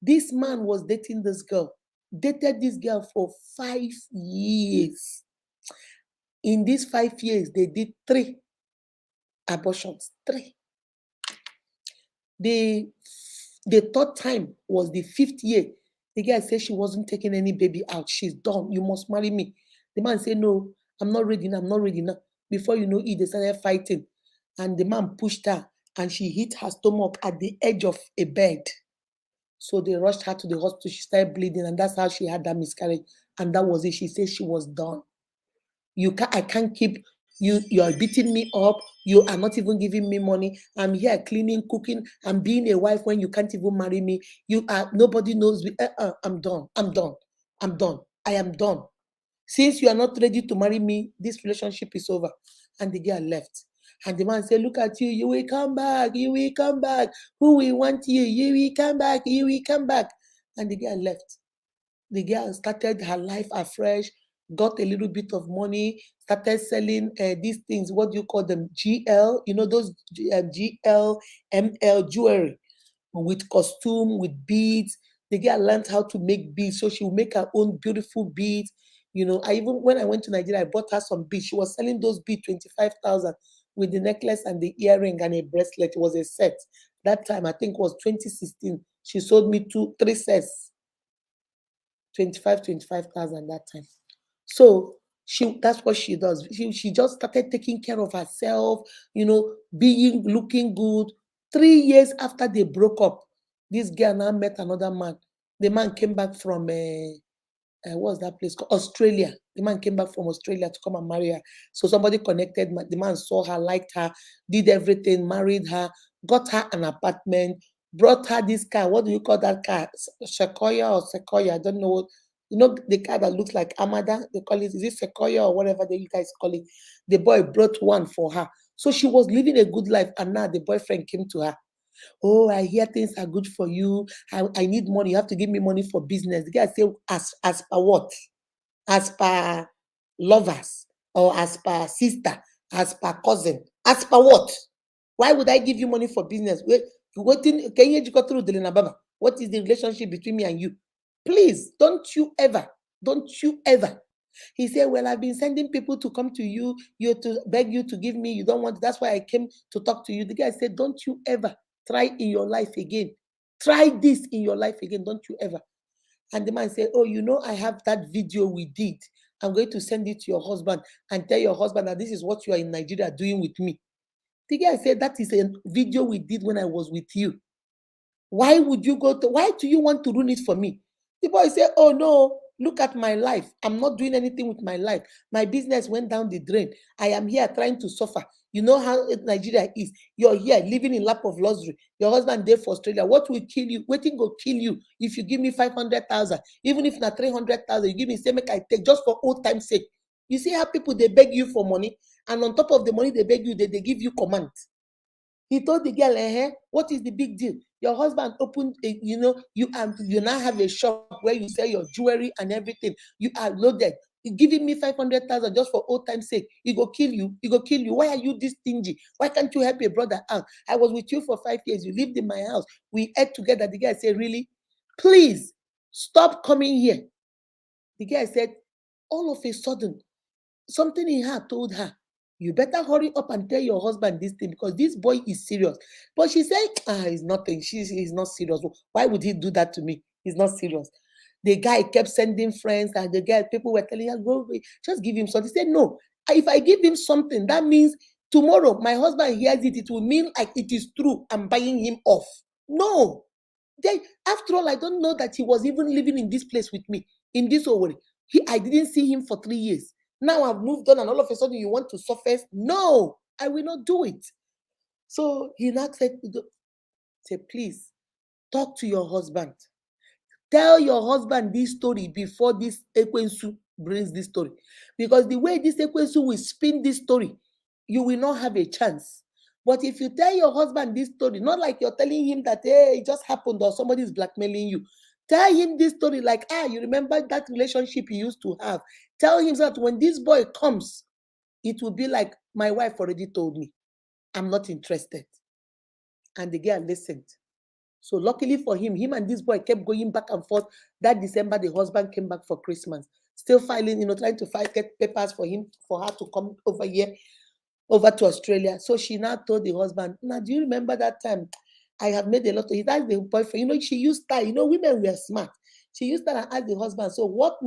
S1: This man was dating this girl, dated this girl for 5 years. In these 5 years, they did 3 abortions. 3. The third time was the 5th year. The girl said she wasn't taking any baby out. She's done. You must marry me. The man said, no, I'm not ready now. I'm not ready now. Before you know it, they started fighting. And the man pushed her and she hit her stomach at the edge of a bed. So they rushed her to the hospital. She started bleeding, and that's how she had that miscarriage. And that was it. She said she was done. I can't keep you. You are beating me up. You are not even giving me money. I'm here cleaning, cooking, and being a wife when you can't even marry me. You are nobody knows me. I'm done. I'm done. I'm done. I am done. Since you are not ready to marry me, this relationship is over. And the girl left. And the man said, look at you, you will come back, you will come back. Who will want you? You will come back, you will come back. And the girl left. The girl started her life afresh, got a little bit of money, started selling these things. What do you call them? GL, those GL, ML jewelry with costume, with beads. The girl learned how to make beads, so she will make her own beautiful beads. I even when I went to Nigeria, I bought her some beads. She was selling those beads 25,000 with the necklace and the earring and a bracelet. It was a set. That time I think was 2016. She sold me 3 sets, 25,000 that time. So that's what she does. She just started taking care of herself, being looking good. 3 years after they broke up, this girl now met another man. The man came back from what's that place called? Australia. The man came back from Australia to come and marry her. So somebody connected. The man saw her, liked her, did everything, married her, got her an apartment, brought her this car. What do you call that car? Sequoia? I don't know. The car that looks like Amada. They call it. Is it Sequoia or whatever you guys call it? The boy brought one for her. So she was living a good life, and now the boyfriend came to her. Oh, I hear things are good for you. I need money. You have to give me money for business. The guy said, as per what? As per lovers, or as per sister, as per cousin, as per what? Why would I give you money for business? Can you go through the Baba? What is the relationship between me and you? Please, don't you ever. He said, well, I've been sending people to come to you, to beg you to give me. You don't want, that's why I came to talk to you. The guy said, don't you ever try in your life again. Try this in your life again. Don't you ever. And the man said, oh, I have that video we did. I'm going to send it to your husband and tell your husband that this is what you are in Nigeria doing with me. The guy said, that is a video we did when I was with you. Why do you want to ruin it for me? The boy said, oh no, Look at my life. I'm not doing anything with my life. My business went down the drain. I am here trying to suffer. You know how Nigeria is. You're here living in lap of luxury. Your husband there for Australia. What will kill you? Waiting will kill you if you give me 500,000. Even if not 300,000, you give me, say, make I take just for old time's sake. You see how people, they beg you for money, and on top of the money they beg you, they give you command. He told the girl, what is the big deal? Your husband opened, you now have a shop where you sell your jewelry and everything. You are loaded. You giving me 500,000 just for old time's sake. He go kill you. He go kill you. Why are you this stingy? Why can't you help your brother out? I was with you for 5 years. You lived in my house. We ate together. The guy said, really? Please stop coming here. The guy said, all of a sudden, something in her told her, you better hurry up and tell your husband this thing because this boy is serious. But she said, it's nothing. He's not serious. Why would he do that to me? He's not serious. The guy kept sending friends, and the guy, people were telling her, go, just give him something. He said, no, if I give him something, that means tomorrow my husband hears it, it will mean like it is true. I'm buying him off. No. Then, after all, I don't know that he was even living in this place with me, in this Owerri. I didn't see him for 3 years. Now I've moved on, and all of a sudden you want to surface? No, I will not do it. So he now said, please talk to your husband. Tell your husband this story before this Ekwensu brings this story. Because the way this Ekwensu will spin this story, you will not have a chance. But if you tell your husband this story, not like you're telling him that, hey, it just happened or somebody is blackmailing you. Tell him this story like, you remember that relationship you used to have. Tell him that when this boy comes, it will be like, my wife already told me, I'm not interested. And the girl listened. So luckily for him and this boy kept going back and forth. That December, the husband came back for Christmas, still filing, trying to get papers for her to come over here, over to Australia. So she now told the husband, now, do you remember that time I have made a lot of, he asked the boyfriend, she used that, women were smart. She used that and asked the husband, so what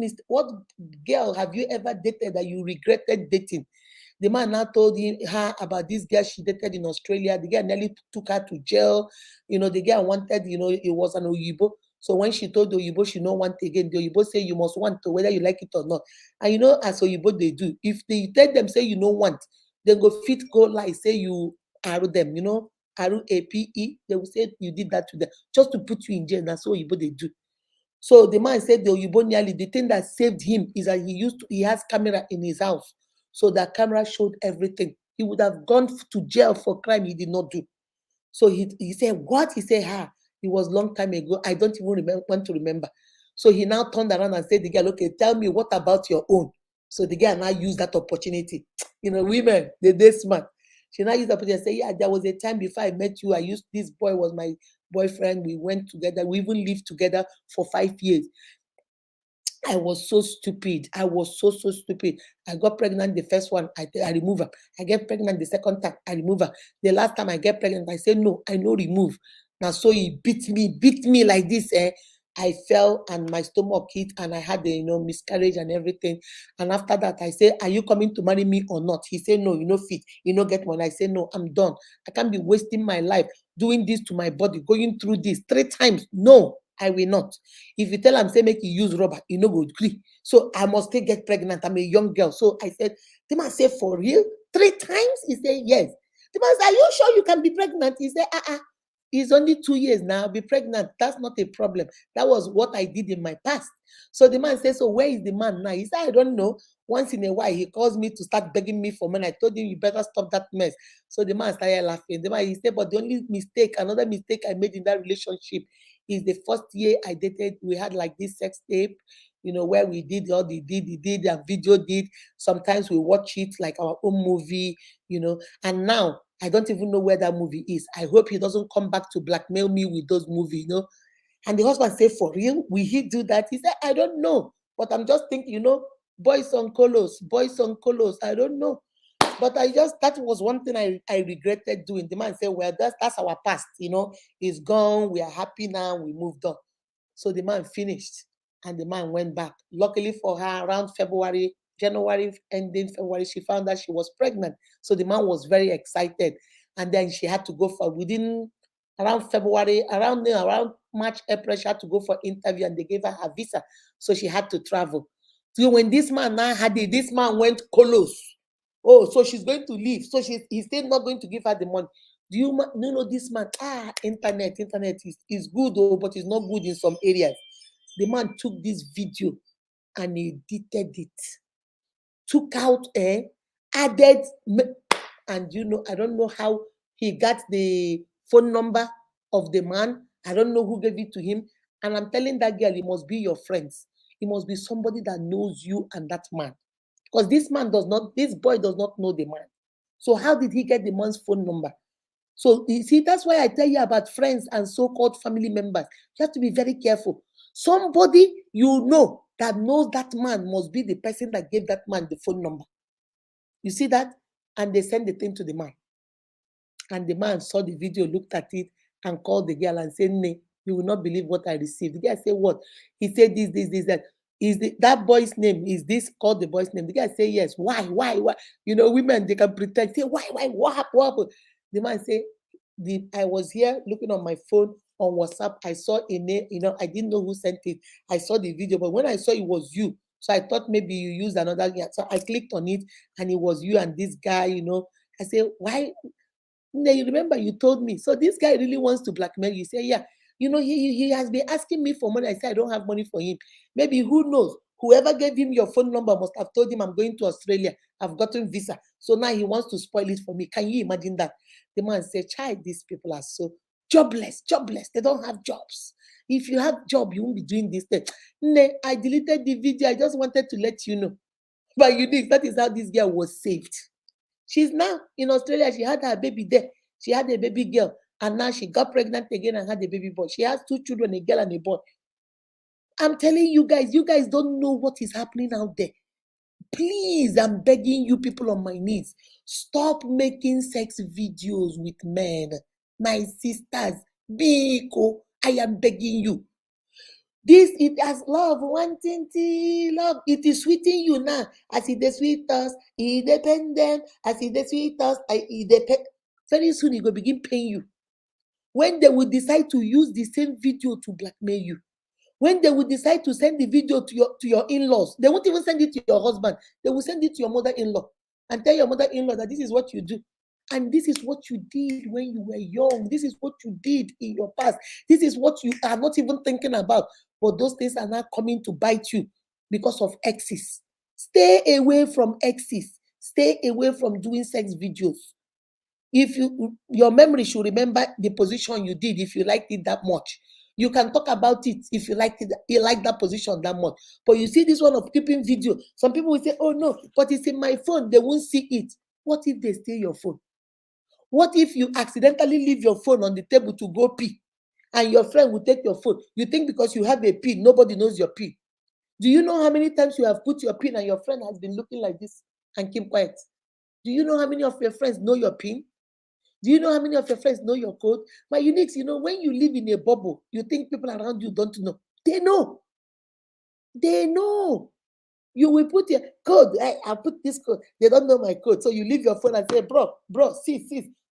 S1: girl have you ever dated that you regretted dating? The man now told her about this girl she dated in Australia. The girl nearly took her to jail. The girl wanted, it was an Oyibo. So when she told the Oyibo she don't want again, the Oyibo say you must want to, whether you like it or not. And as Oyibo they do, if they tell them say you don't want, they go fit go lie, say you arrow them, RAPE, they will say you did that to them just to put you in jail. That's what Oyibo they do. So the man said the Oyibo nearly, the thing that saved him is that he has camera in his house. So that camera showed everything. He would have gone to jail for crime he did not do. So he said, what? He said, it was long time ago. I don't even want to remember. So he now turned around and said, the girl, okay, tell me what about your own? So the girl now used that opportunity. Women, they smart. She now used the opportunity and say, yeah, there was a time before I met you. This boy was my boyfriend. We went together. We even lived together for 5 years. I was so stupid. I was so stupid. I got pregnant the first one, I remove her. I get pregnant the second time, I remove her. The last time I get pregnant, I say, no, I no remove. Now, so he beat me like this. I fell and my stomach hit and I had the, miscarriage and everything. And after that, I say, are you coming to marry me or not? He said, no, fit. Get one. I say, no, I'm done. I can't be wasting my life doing this to my body, going through this 3 times. No, I will not. If you tell him, say, make you use rubber, you no go agree. So I must still get pregnant. I'm a young girl. So I said, the man said, for real? 3 times? He said, yes. The man said, are you sure you can be pregnant? He said, it's only 2 years now. I'll be pregnant. That's not a problem. That was what I did in my past. So the man said, so where is the man now? He said, I don't know. Once in a while, he calls me to start begging me for money. I told him, you better stop that mess. So the man started laughing. The man, he said, but the only another mistake I made in that relationship is the first year I dated, we had like this sex tape, where we did all the did and video did. Sometimes we watch it like our own movie, and now I don't even know where that movie is. I hope he doesn't come back to blackmail me with those movies, And the husband said, for real? Will he do that? He said, I don't know. But I'm just thinking, boys on colos, I don't know. But that was one thing I regretted doing. The man said, well, that's our past, it's gone. We are happy now. We moved on. So the man finished and the man went back. Luckily for her, around January, ending February, she found that she was pregnant. So the man was very excited. And then she had to go for, within around February, around March, April, she had to go for interview and they gave her her visa. So she had to travel. So when this man now had it, this man went colos. Oh, so she's going to leave. So he's still not going to give her the money. Do you know this man? Internet is good, oh, but it's not good in some areas. The man took this video and he edited it, took out, added, and I don't know how he got the phone number of the man. I don't know who gave it to him. And I'm telling that girl, it must be your friends. It must be somebody that knows you and that man. Because this boy does not know the man. So how did he get the man's phone number? So you see, that's why I tell you about friends and so-called family members. You have to be very careful. Somebody you know that knows that man must be the person that gave that man the phone number. You see that? And they send the thing to the man. And the man saw the video, looked at it, and called the girl and said, "Nay, you will not believe what I received." The guy said, "What?" He said, this, that. That boy's name? Is this called the boy's name? The guy said, "Yes." Why? Why? Women, they can pretend. Say, why? What happened? What happened? The man said, I was here looking on my phone on WhatsApp. I saw a name, I didn't know who sent it. I saw the video, but when I saw it was you, so I thought maybe you used another guy. So I clicked on it and it was you and this guy. I said, why? Then you remember you told me. So this guy really wants to blackmail you. Say, yeah, he has been asking me for money. I said, I don't have money for him. Maybe who knows? Whoever gave him your phone number must have told him I'm going to Australia. I've gotten visa. So now he wants to spoil it for me. Can you imagine that? The man said, child, these people are so jobless. They don't have jobs. If you have job, you won't be doing this thing. Nah, I deleted the video. I just wanted to let you know. But that is how this girl was saved. She's now in Australia. She had her baby there. She had a baby girl. And now she got pregnant again and had a baby boy. She has 2 children, a girl and a boy. I'm telling you guys don't know what is happening out there. Please, I'm begging you people on my knees. Stop making sex videos with men. My sisters, Biko, I am begging you. This it as love, wanting to love. It is sweeting you now. As it is sweet us, independent. As it is sweet us, very soon it will begin paying you. When they will decide to use the same video to blackmail you. When they will decide to send the video to your in-laws, they won't even send it to your husband. They will send it to your mother-in-law and tell your mother-in-law that this is what you do. And this is what you did when you were young. This is what you did in your past. This is what you are not even thinking about. But those things are now coming to bite you because of exes. Stay away from exes. Stay away from doing sex videos. If your memory should remember the position you did if you liked it that much. You can talk about it if you liked it, you like that position that much. But you see this one of keeping video. Some people will say, oh no, but it's in my phone, they won't see it. What if they steal your phone? What if you accidentally leave your phone on the table to go pee and your friend will take your phone? You think because you have a pin, nobody knows your pin. Do you know how many times you have put your pin and your friend has been looking like this and keep quiet? Do you know how many of your friends know your pin? Do you know how many of your friends know your code? My uniques, when you live in a bubble, you think people around you don't know. They know. They know. You will put your code. I'll put this code. They don't know my code. So you leave your phone and say, bro, sis,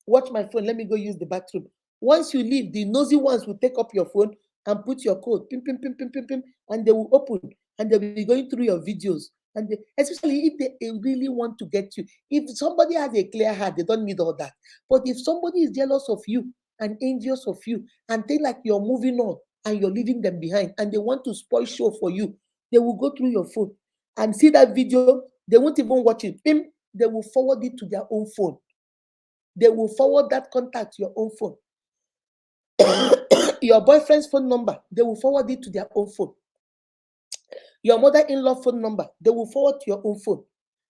S1: watch my phone. Let me go use the bathroom. Once you leave, the nosy ones will take up your phone and put your code, pim, pim, pim, pim, pim, pim, and they will open and they'll be going through your videos. And especially if they really want to get you. If somebody has a clear heart, they don't need all that. But if somebody is jealous of you and envious of you and think like you're moving on and you're leaving them behind and they want to spoil show for you, they will go through your phone and see that video. They won't even watch it. They will forward it to their own phone. They will forward that contact to your own phone. Your boyfriend's phone number, they will forward it to their own phone. Your mother-in-law phone number, they will forward to your own phone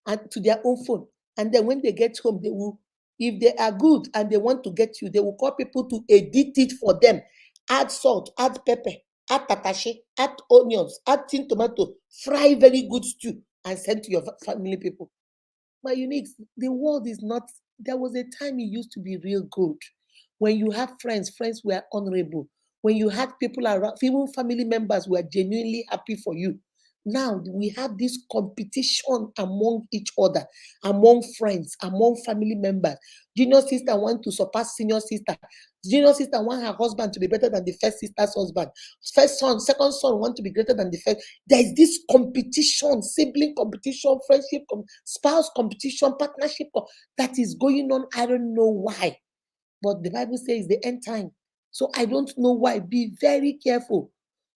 S1: and to their own phone. And then when they get home, they will, if they are good and they want to get you, they will call people to edit it for them. Add salt, add pepper, add tatashi, add onions, add tin tomato, fry very good stew, and send to your family people. My uniques, the world is not, there was a time it used to be real good. When you have friends were honorable. When you had people around, even family members were genuinely happy for you. Now we have this competition among each other, among friends, among family members. Junior sister want to surpass senior sister. Junior sister want her husband to be better than the first sister's husband. First son, second son want to be greater than the first. There is this competition, sibling competition, friendship, spouse competition, partnership that is going on. I don't know why, but the Bible says the end time. So I don't know why. Be very careful.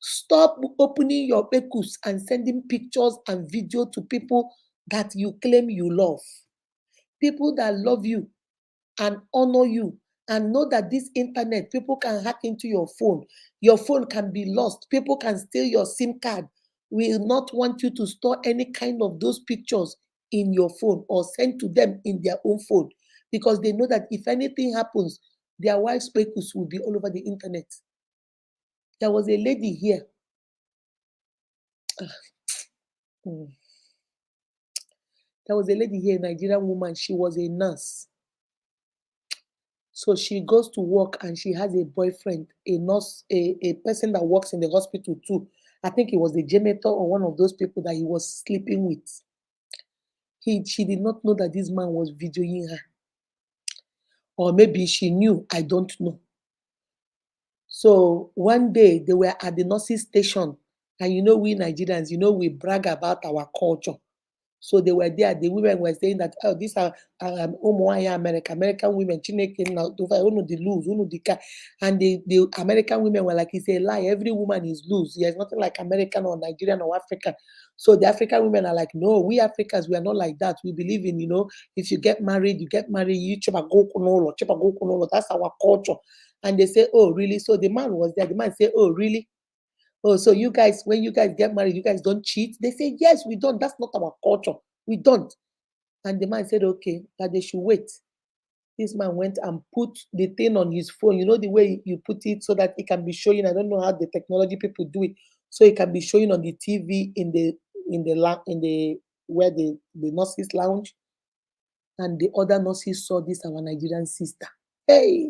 S1: Stop opening your pekus and sending pictures and video to people that you claim you love. People that love you and honor you and know that this internet, people can hack into your phone. Your phone can be lost. People can steal your SIM card. We will not want you to store any kind of those pictures in your phone or send to them in their own phone because they know that if anything happens, their wife's pekus will be all over the internet. There was a lady here. Hmm. There was a lady here, a Nigerian woman. She was a nurse. So she goes to work and she has a boyfriend, a nurse, a person that works in the hospital too. I think he was the janitor or one of those people that he was sleeping with. She did not know that this man was videoing her. Or maybe she knew, I don't know. So one day they were at the nurses station. And we Nigerians, we brag about our culture. So they were there. The women were saying that, oh, these are American women. Chineke now, the lose, the car. And the American women were like, it's a lie. Every woman is loose. There's nothing like American or Nigerian or African. So the African women are like, no, we Africans, we are not like that. We believe in, if you get married, you get married, you chepa go kunolo, chepa go kunolo. That's our culture. And they say, oh, really? So the man was there. The man said, oh, really? Oh, so you guys, when you guys get married, you guys don't cheat? They say, yes, we don't. That's not our culture. We don't. And the man said, okay, that they should wait. This man went and put the thing on his phone. You know the way you put it so that it can be showing. I don't know how the technology people do it. So it can be showing on the TV in the where the nurses lounge. And the other nurses saw this, our Nigerian sister. Hey,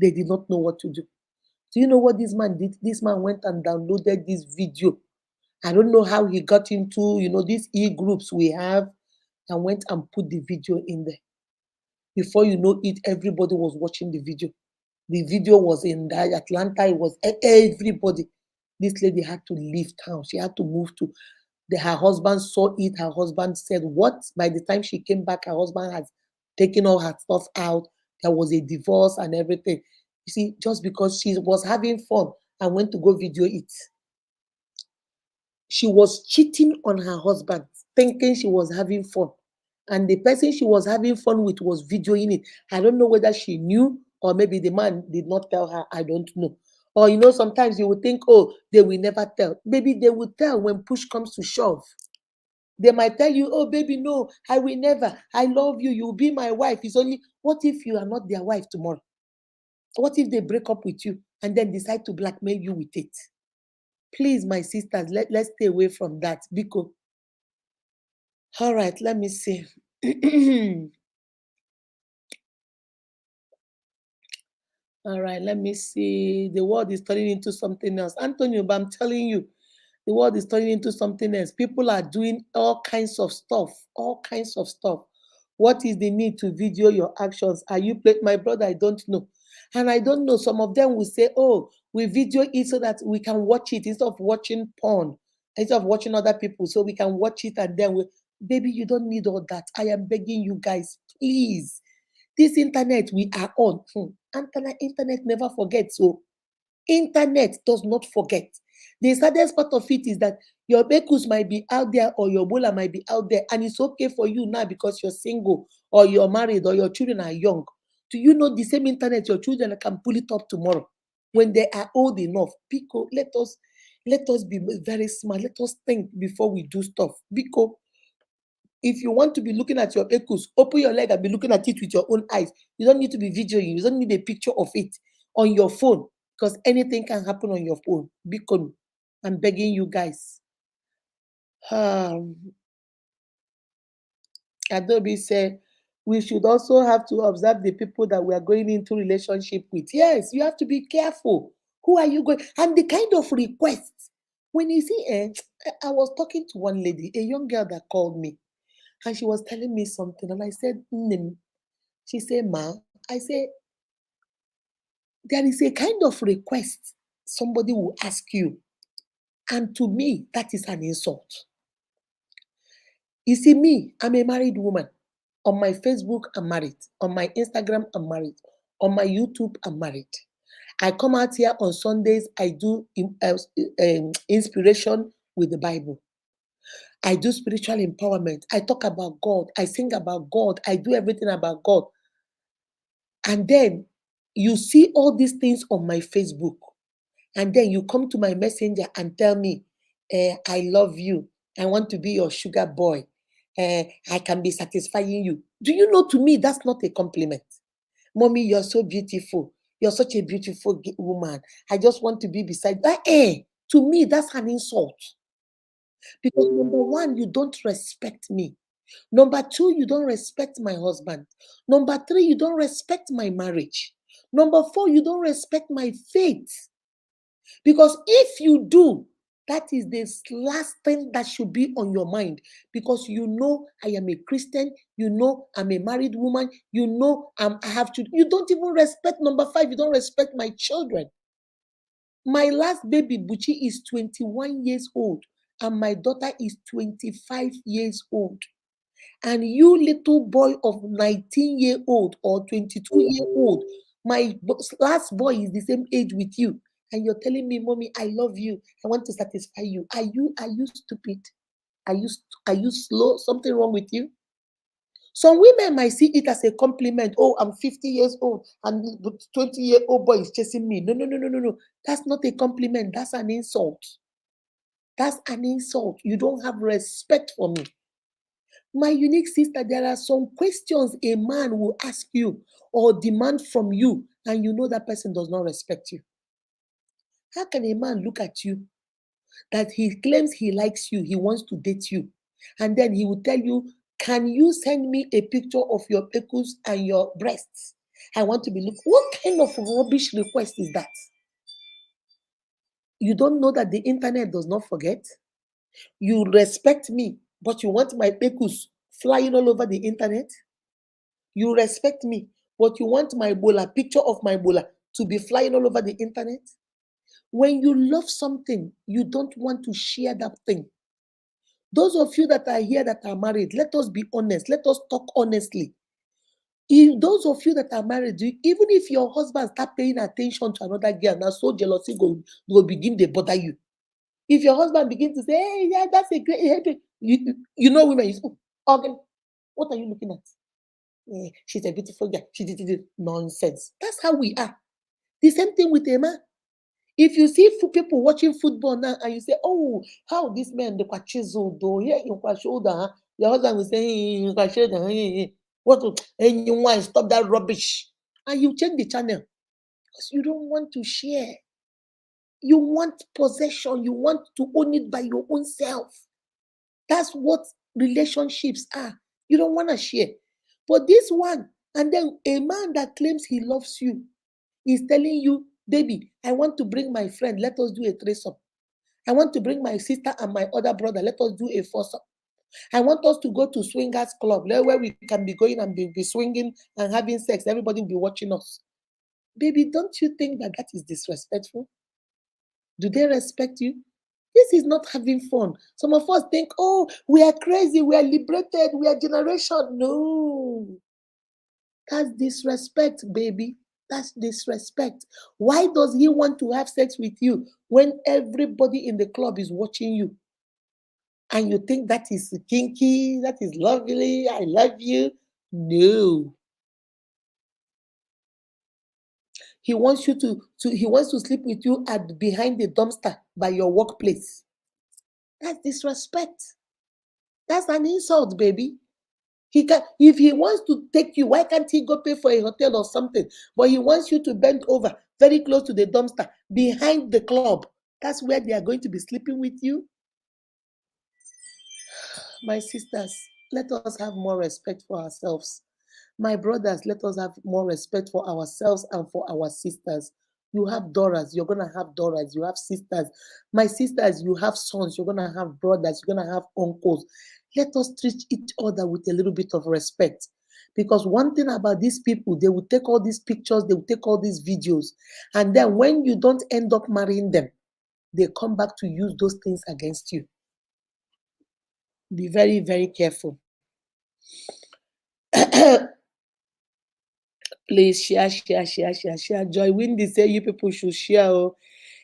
S1: they did not know what to do. Do you know what this man did? This man went and downloaded this video. I don't know how he got into, these e-groups we have and went and put the video in there. Before you know it, everybody was watching the video. The video was in Atlanta. It was everybody. This lady had to leave town. She had to move to. Her husband saw it. Her husband said, what? By the time she came back, her husband had taken all her stuff out. There was a divorce and everything. You see, just because she was having fun and went to go video it. She was cheating on her husband, thinking she was having fun. And the person she was having fun with was videoing it. I don't know whether she knew or maybe the man did not tell her. I don't know. Or, sometimes you would think, oh, they will never tell. Maybe they will tell when push comes to shove. They might tell you, oh, baby, no, I will never. I love you. You'll be my wife. It's only, what if you are not their wife tomorrow? What if they break up with you and then decide to blackmail you with it? Please, my sisters, let's stay away from that. Because, all right, let me see. All right, let me see. The world is turning into something else. Antonio, but I'm telling you, the world is turning into something else. People are doing all kinds of stuff, all kinds of stuff. What is the need to video your actions? Are you my brother? I don't know. And I don't know. Some of them will say, oh, we video it so that we can watch it instead of watching porn, instead of watching other people. So we can watch it and then baby, you don't need all that. I am begging you guys, please. This internet we are on, internet never forgets. So internet does not forget. The saddest part of it is that your bekus might be out there or your bola might be out there, and it's okay for you now because you're single or you're married or your children are young. Do you know the same internet your children can pull it up tomorrow when they are old enough? Because let us be very smart. Let us think before we do stuff. Because if you want to be looking at your ekus, open your leg and be looking at it with your own eyes. You don't need to be videoing. You don't need a picture of it on your phone because anything can happen on your phone. Because I'm begging you guys. Adobe said, we should also have to observe the people that we are going into relationship with. Yes, you have to be careful. Who are you going? And the kind of requests When you see, I was talking to one lady, a young girl that called me, and she was telling me something, and I said, "Nim." She said, "Ma," I said, there is a kind of request somebody will ask you, and to me, that is an insult. You see, me, I'm a married woman. On my Facebook, I'm married. On my Instagram, I'm married. On my YouTube, I'm married. I come out here on Sundays, I do inspiration with the Bible. I do spiritual empowerment. I talk about God. I sing about God. I do everything about God. And then you see all these things on my Facebook. And then you come to my messenger and tell me, I love you. I want to be your sugar boy. I can be satisfying you. Do you know, to me, that's not a compliment. Mommy, you're so beautiful. You're such a beautiful woman. I just want to be beside you. To me, that's an insult. Because number one, you don't respect me. Number two, you don't respect my husband. Number three, you don't respect my marriage. Number four, you don't respect my faith. Because if you do, that is the last thing that should be on your mind. Because you know I am a Christian, you know I'm a married woman, you know I have to. You don't even respect number five, you don't respect my children. My last baby, Buchi, is 21 years old, and my daughter is 25 years old. And you, little boy of 19-year-old or 22-year-old, my last boy is the same age with you, and you're telling me, Mommy, I love you, I want to satisfy you. Are you stupid? Are you slow? Something wrong with you? Some women might see it as a compliment. Oh, I'm 50 years old and the 20-year-old boy is chasing me. No, no, no, no, no, no. That's not a compliment. That's an insult. That's an insult. You don't have respect for me. My unique sister, there are some questions a man will ask you or demand from you, and you know that person does not respect you. How can a man look at you that he claims he likes you, he wants to date you, and then he will tell you, can you send me a picture of your peckles and your breasts? I want to be looked. What kind of rubbish request is that? You don't know that the internet does not forget? You respect me, but you want my peckles flying all over the internet? You respect me, but you want my bola, picture of my bola, to be flying all over the internet? When you love something, you don't want to share that thing. Those of you that are here that are married, let us be honest. Let us talk honestly. Those of you that are married, even if your husband start paying attention to another girl, now so jealousy go begin to bother you. If your husband begins to say, hey, yeah, that's a great, you know women, you say, okay, what are you looking at? She's a beautiful girl. She did nonsense. That's how we are. The same thing with a man. If you see people watching football now and you say, oh, how this man, the chiseled though, yeah, you shoulder, huh? Your husband will say, you shoulder, what, and you want stop that rubbish. And you change the channel because you don't want to share. You want possession. You want to own it by your own self. That's what relationships are. You don't want to share. But this one, and then a man that claims he loves you is telling you, baby, I want to bring my friend. Let us do a threesome. I want to bring my sister and my other brother. Let us do a foursome. I want us to go to swingers club where we can be going and be swinging and having sex. Everybody will be watching us. Baby, don't you think that that is disrespectful? Do they respect you? This is not having fun. Some of us think, oh, we are crazy, we are liberated, we are generation. No, that's disrespect, baby. That's disrespect. Why does he want to have sex with you when everybody in the club is watching you? And you think that is kinky, that is lovely, I love you? No. He wants you he wants to sleep with you at behind the dumpster by your workplace. That's disrespect. That's an insult, baby. He can, if he wants to take you, why can't he go pay for a hotel or something? But he wants you to bend over very close to the dumpster behind the club. That's where they are going to be sleeping with you. My sisters, let us have more respect for ourselves. My brothers, let us have more respect for ourselves and for our sisters. You have daughters, you're gonna have daughters, you have sisters. My sisters, you have sons, you're gonna have brothers, you're gonna have uncles. Let us treat each other with a little bit of respect. Because one thing about these people, they will take all these pictures, they will take all these videos, and then when you don't end up marrying them, they come back to use those things against you. Be very, very careful. Please share, share, share, share, share. Joy Windy say you people should share. Oh.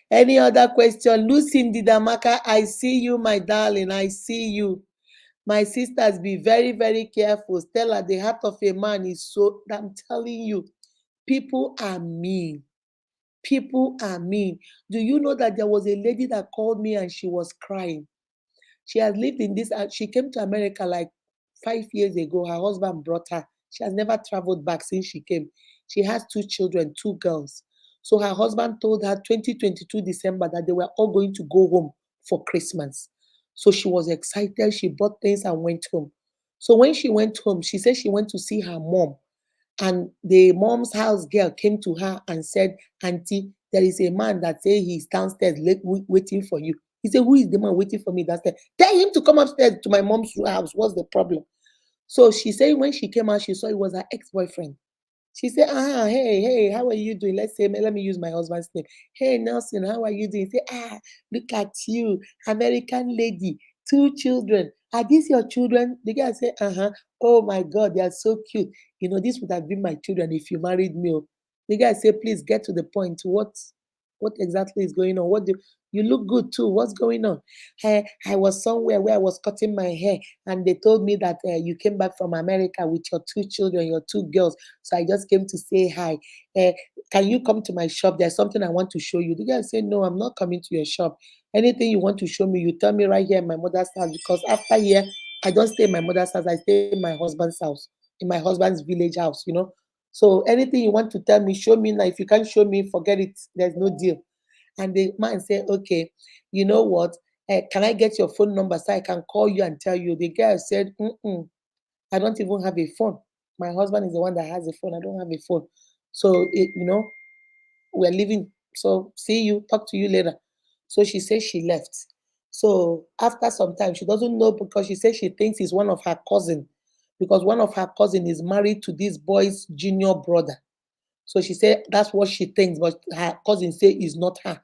S1: Any other question? Lucindy Damaka, I see you, my darling. I see you. My sisters, be very, very careful. Stella, the heart of a man is so, I'm telling you, people are mean. People are mean. Do you know that there was a lady that called me and she was crying? She has lived in this, she came to America like 5 years ago. Her husband brought her. She has never traveled back since she came. She has two children, two girls. So her husband told her 2022 December that they were all going to go home for Christmas. So she was excited. She bought things and went home. So when she went home, she said she went to see her mom. And the mom's house girl came to her and said, Auntie, there is a man that say he's downstairs waiting for you. He said, who is the man waiting for me downstairs? Tell him to come upstairs to my mom's house. What's the problem? So she said when she came out, she saw it was her ex-boyfriend. She said, hey, hey, how are you doing? Let me use my husband's name. Hey, Nelson, how are you doing? Say, look at you, American lady, two children. Are these your children? The guy said, oh my God, they are so cute. You know, this would have been my children if you married me. Oh. The guy said, please get to the point. What exactly is going on? What do you look good too? What's going on? I was somewhere where I was cutting my hair, and they told me that you came back from America with your two children, your two girls. So I just came to say hi. Uh, can you come to my shop? There's something I want to show you. The guy said, no, I'm not coming to your shop. Anything you want to show me, you tell me right here in my mother's house. Because after here, I don't stay in my mother's house. I stay in my husband's house, in my husband's village house, you know. So anything you want to tell me, show me now. If you can't show me, forget it. There's no deal. And the man said, okay, you know what? Can I get your phone number so I can call you and tell you? The girl said, I don't even have a phone. My husband is the one that has a phone. I don't have a phone. So, we're leaving. So, see you, talk to you later. So she says she left. So after some time, she doesn't know because she says she thinks he's one of her cousin because one of her cousin is married to this boy's junior brother. So she said that's what she thinks, but her cousin say is not her.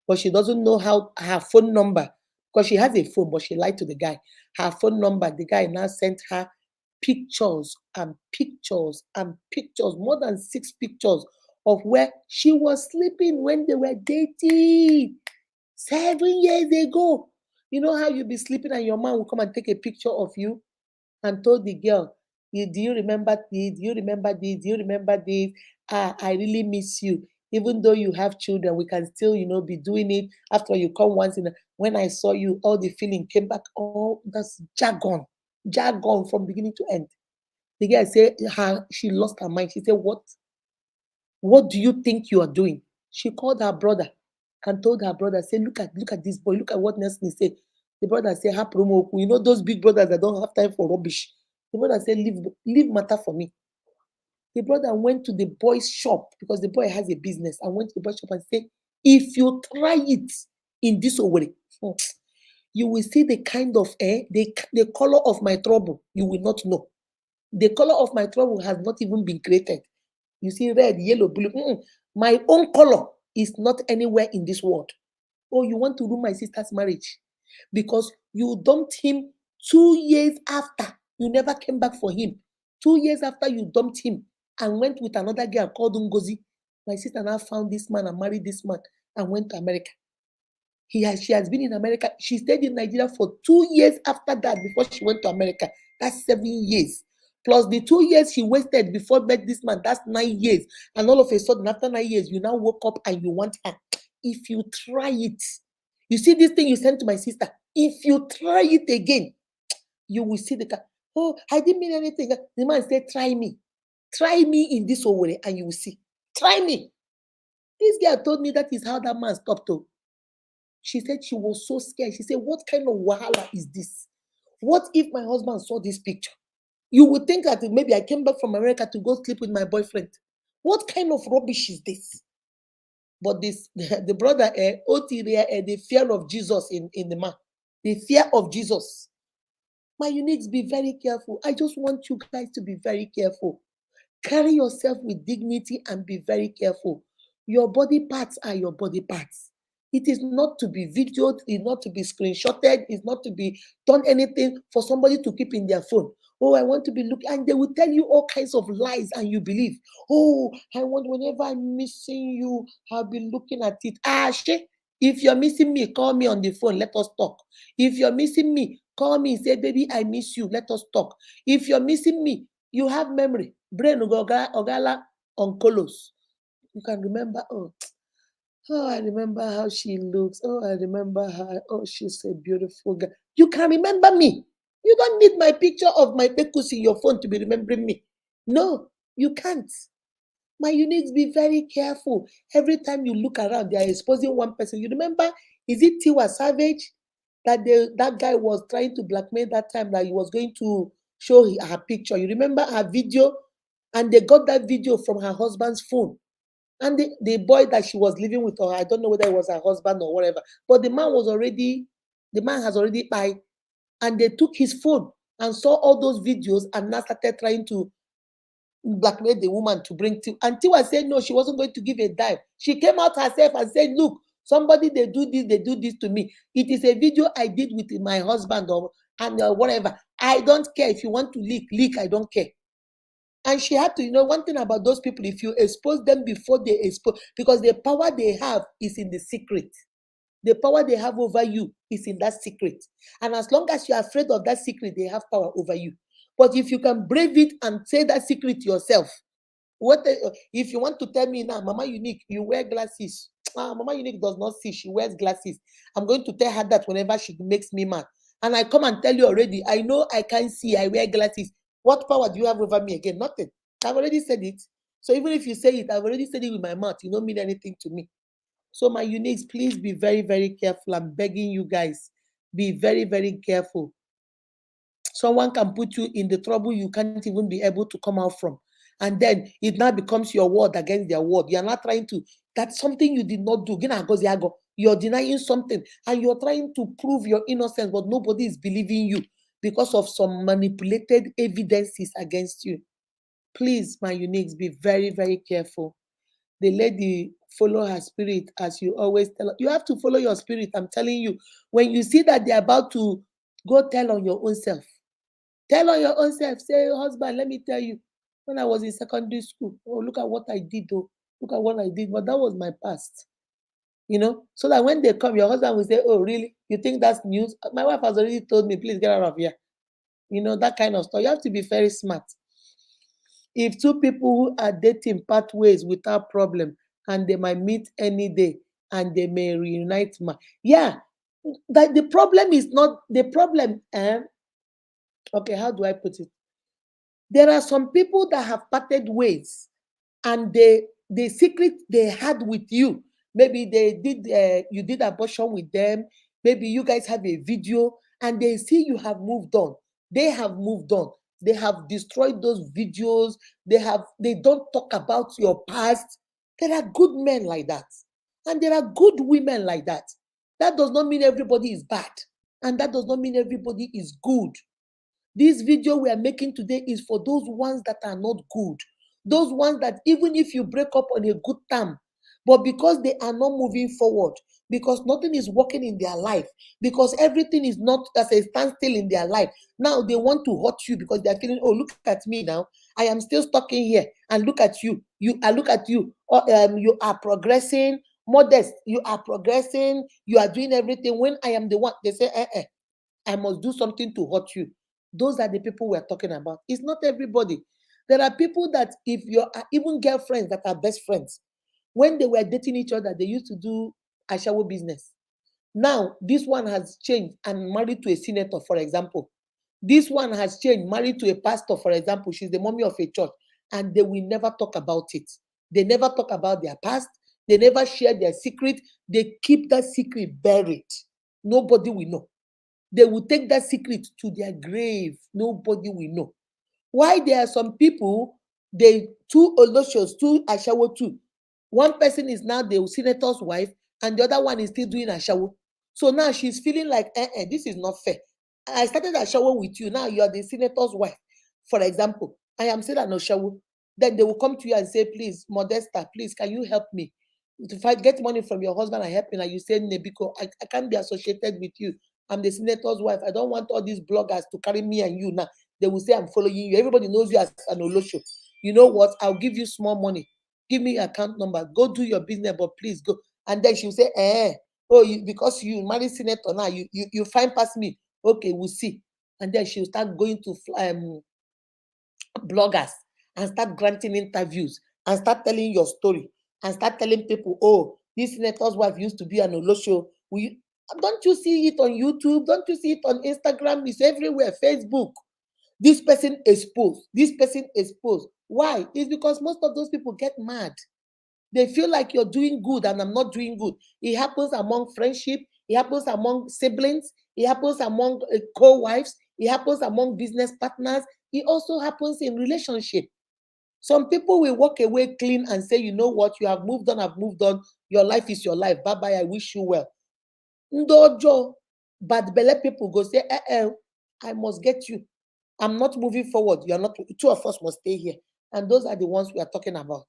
S1: But she doesn't know how her phone number, because she has a phone, but she lied to the guy. Her phone number, the guy now sent her pictures and pictures and pictures, more than 6 pictures of where she was sleeping when they were dating 7 years ago. You know how you be sleeping and your man will come and take a picture of you and told the girl, do you remember this? Do you remember this? Do you remember this? I really miss you. Even though you have children, we can still, be doing it after you come once in a, when I saw you, all the feeling came back. Oh, that's jargon from beginning to end. The girl said she lost her mind. She said, what do you think you are doing? She called her brother and told her brother, say, look at this boy, look at what Nelson said. The brother said, ha promo, you know those big brothers that don't have time for rubbish. The brother said, leave matter for me. The brother went to the boy's shop because the boy has a business and went to the boy's shop and said, if you try it in this way, you will see the kind of the color of my trouble. You will not know. The color of my trouble has not even been created. You see red, yellow, blue. My own color is not anywhere in this world. Oh, you want to ruin my sister's marriage because you dumped him 2 years after. You never came back for him. 2 years after you dumped him and went with another girl called Ngozi. My sister now found this man and married this man and went to America. She has been in America. She stayed in Nigeria for 2 years after that before she went to America. That's 7 years. Plus the 2 years she wasted before met this man, that's 9 years. And all of a sudden, after 9 years, you now woke up and you want her. If you try it, you see this thing you sent to my sister. If you try it again, you will see the car. Oh, I didn't mean anything. The man said, try me. Try me in this way and you will see. Try me. This girl told me that is how that man stopped. Oh. She said she was so scared. She said, what kind of wahala is this? What if my husband saw this picture? You would think that maybe I came back from America to go sleep with my boyfriend. What kind of rubbish is this? But this the brother the fear of Jesus in the man, the fear of Jesus. My uniques, be very careful. I just want you guys to be very careful. Carry yourself with dignity and be very careful. Your body parts are your body parts. It is not to be videoed, it's not to be screenshotted, it's not to be done anything for somebody to keep in their phone. Oh, I want to be looking, and they will tell you all kinds of lies, and you believe. Oh, I want, whenever I'm missing you, I'll be looking at it. Ah, shit. If you're missing me, call me on the phone. Let us talk. If you're missing me, call me. Say, baby, I miss you. Let us talk. If you're missing me, you have memory. Brain ogala oncolos. You can remember. Oh, I remember how she looks. Oh, I remember her. Oh, she's a beautiful girl. You can remember me. You don't need my picture of my pekus in your phone to be remembering me. No, you can't. My you need to be very careful. Every time you look around, they are exposing one person. You remember, is it Tiwa Savage that guy was trying to blackmail that time that he was going to show her picture? You remember her video? And they got that video from her husband's phone. And the boy that she was living with, or I don't know whether it was her husband or whatever, but the man has already died. And they took his phone and saw all those videos and now started trying to blackmail the woman to bring Tiwa. And Tiwa said no, she wasn't going to give a dime. She came out herself and said, look, somebody, they do this to me. It is a video I did with my husband and whatever. I don't care. If you want to leak, I don't care. And she had to, one thing about those people, if you expose them before they expose, because the power they have is in the secret. The power they have over you is in that secret. And as long as you're afraid of that secret, they have power over you. But if you can brave it and say that secret to yourself, if you want to tell me now, Mama Unique, you wear glasses. Mama Unique does not see, she wears glasses. I'm going to tell her that whenever she makes me mad. And I come and tell you already, I know I can't see, I wear glasses. What power do you have over me again? Nothing. I've already said it. So even if you say it, I've already said it with my mouth. You don't mean anything to me. So my uniques, please be very, very careful. I'm begging you guys, be very, very careful. Someone can put you in the trouble you can't even be able to come out from. And then it now becomes your word against their word. You're not trying to, that's something you did not do. You're denying something and you're trying to prove your innocence, but nobody is believing you because of some manipulated evidences against you. Please, my uniques, be very, very careful. The lady follow her spirit, as you always tell her. You have to follow your spirit. I'm telling you, when you see that they're about to go tell on your own self, tell on your own self. Say, husband, let me tell you, when I was in secondary school, oh, look at what I did, oh, look at what I did. But that was my past, so that when they come, your husband will say, oh, really? You think that's news? My wife has already told me, please get out of here. That kind of stuff. You have to be very smart. If two people who are dating part ways without problem and they might meet any day and they may reunite, yeah, that the problem is not the problem. Okay, how do I put it? There are some people that have parted ways, and the secret they had with you, maybe you did abortion with them, maybe you guys have a video, and they see you have moved on. They have moved on. They have destroyed those videos. They don't talk about your past. There are good men like that, and there are good women like that. That does not mean everybody is bad, and that does not mean everybody is good. This video we are making today is for those ones that are not good. Those ones that even if you break up on a good term, but because they are not moving forward, because nothing is working in their life, because everything is not as a standstill in their life, now they want to hurt you because they're feeling, oh, look at me now. I am still stuck in here. And look at you. Look at you. You are progressing. Modest, you are progressing. You are doing everything. When I am the one, they say, I must do something to hurt you. Those are the people we're talking about. It's not everybody. There are people that if you're even girlfriends that are best friends, when they were dating each other, they used to do ashawo business. Now, this one has changed and married to a senator, for example. This one has changed, married to a pastor, for example. She's the mommy of a church, and they will never talk about it. They never talk about their past. They never share their secret. They keep that secret buried. Nobody will know. They will take that secret to their grave. Nobody will know. Why there are some people, they two Oloshos, two Ashawo two. One person is now the senator's wife, and the other one is still doing a shower. So now she's feeling like, this is not fair. I started a shower with you. Now you're the senator's wife. For example, I am still an shower. Then they will come to you and say, please, Modesta, please, can you help me? If I get money from your husband and help me, and you say, Nebiko, I can't be associated with you. I'm the senator's wife. I don't want all these bloggers to carry me and you now. They will say I'm following you. Everybody knows you as an Olosho. You know what? I'll give you small money. Give me your account number. Go do your business, but please go. And then she'll say, oh, because you marry senator now, you find past me. Okay, we'll see. And then she'll start going to bloggers and start granting interviews and start telling your story and start telling people, oh, this senator's wife used to be an Olosho. Don't you see it on YouTube? Don't you see it on Instagram? It's everywhere. Facebook. This person exposed. This person exposed. Why? It's because most of those people get mad. They feel like you're doing good and I'm not doing good. It happens among friendship. It happens among siblings. It happens among co-wives. It happens among business partners. It also happens in relationship. Some people will walk away clean and say, you know what, you have moved on, I've moved on. Your life is your life. Bye-bye, I wish you well. Ndojo, bad belle people go say, I must get you. I'm not moving forward. You're not, two of us must stay here. And those are the ones we are talking about.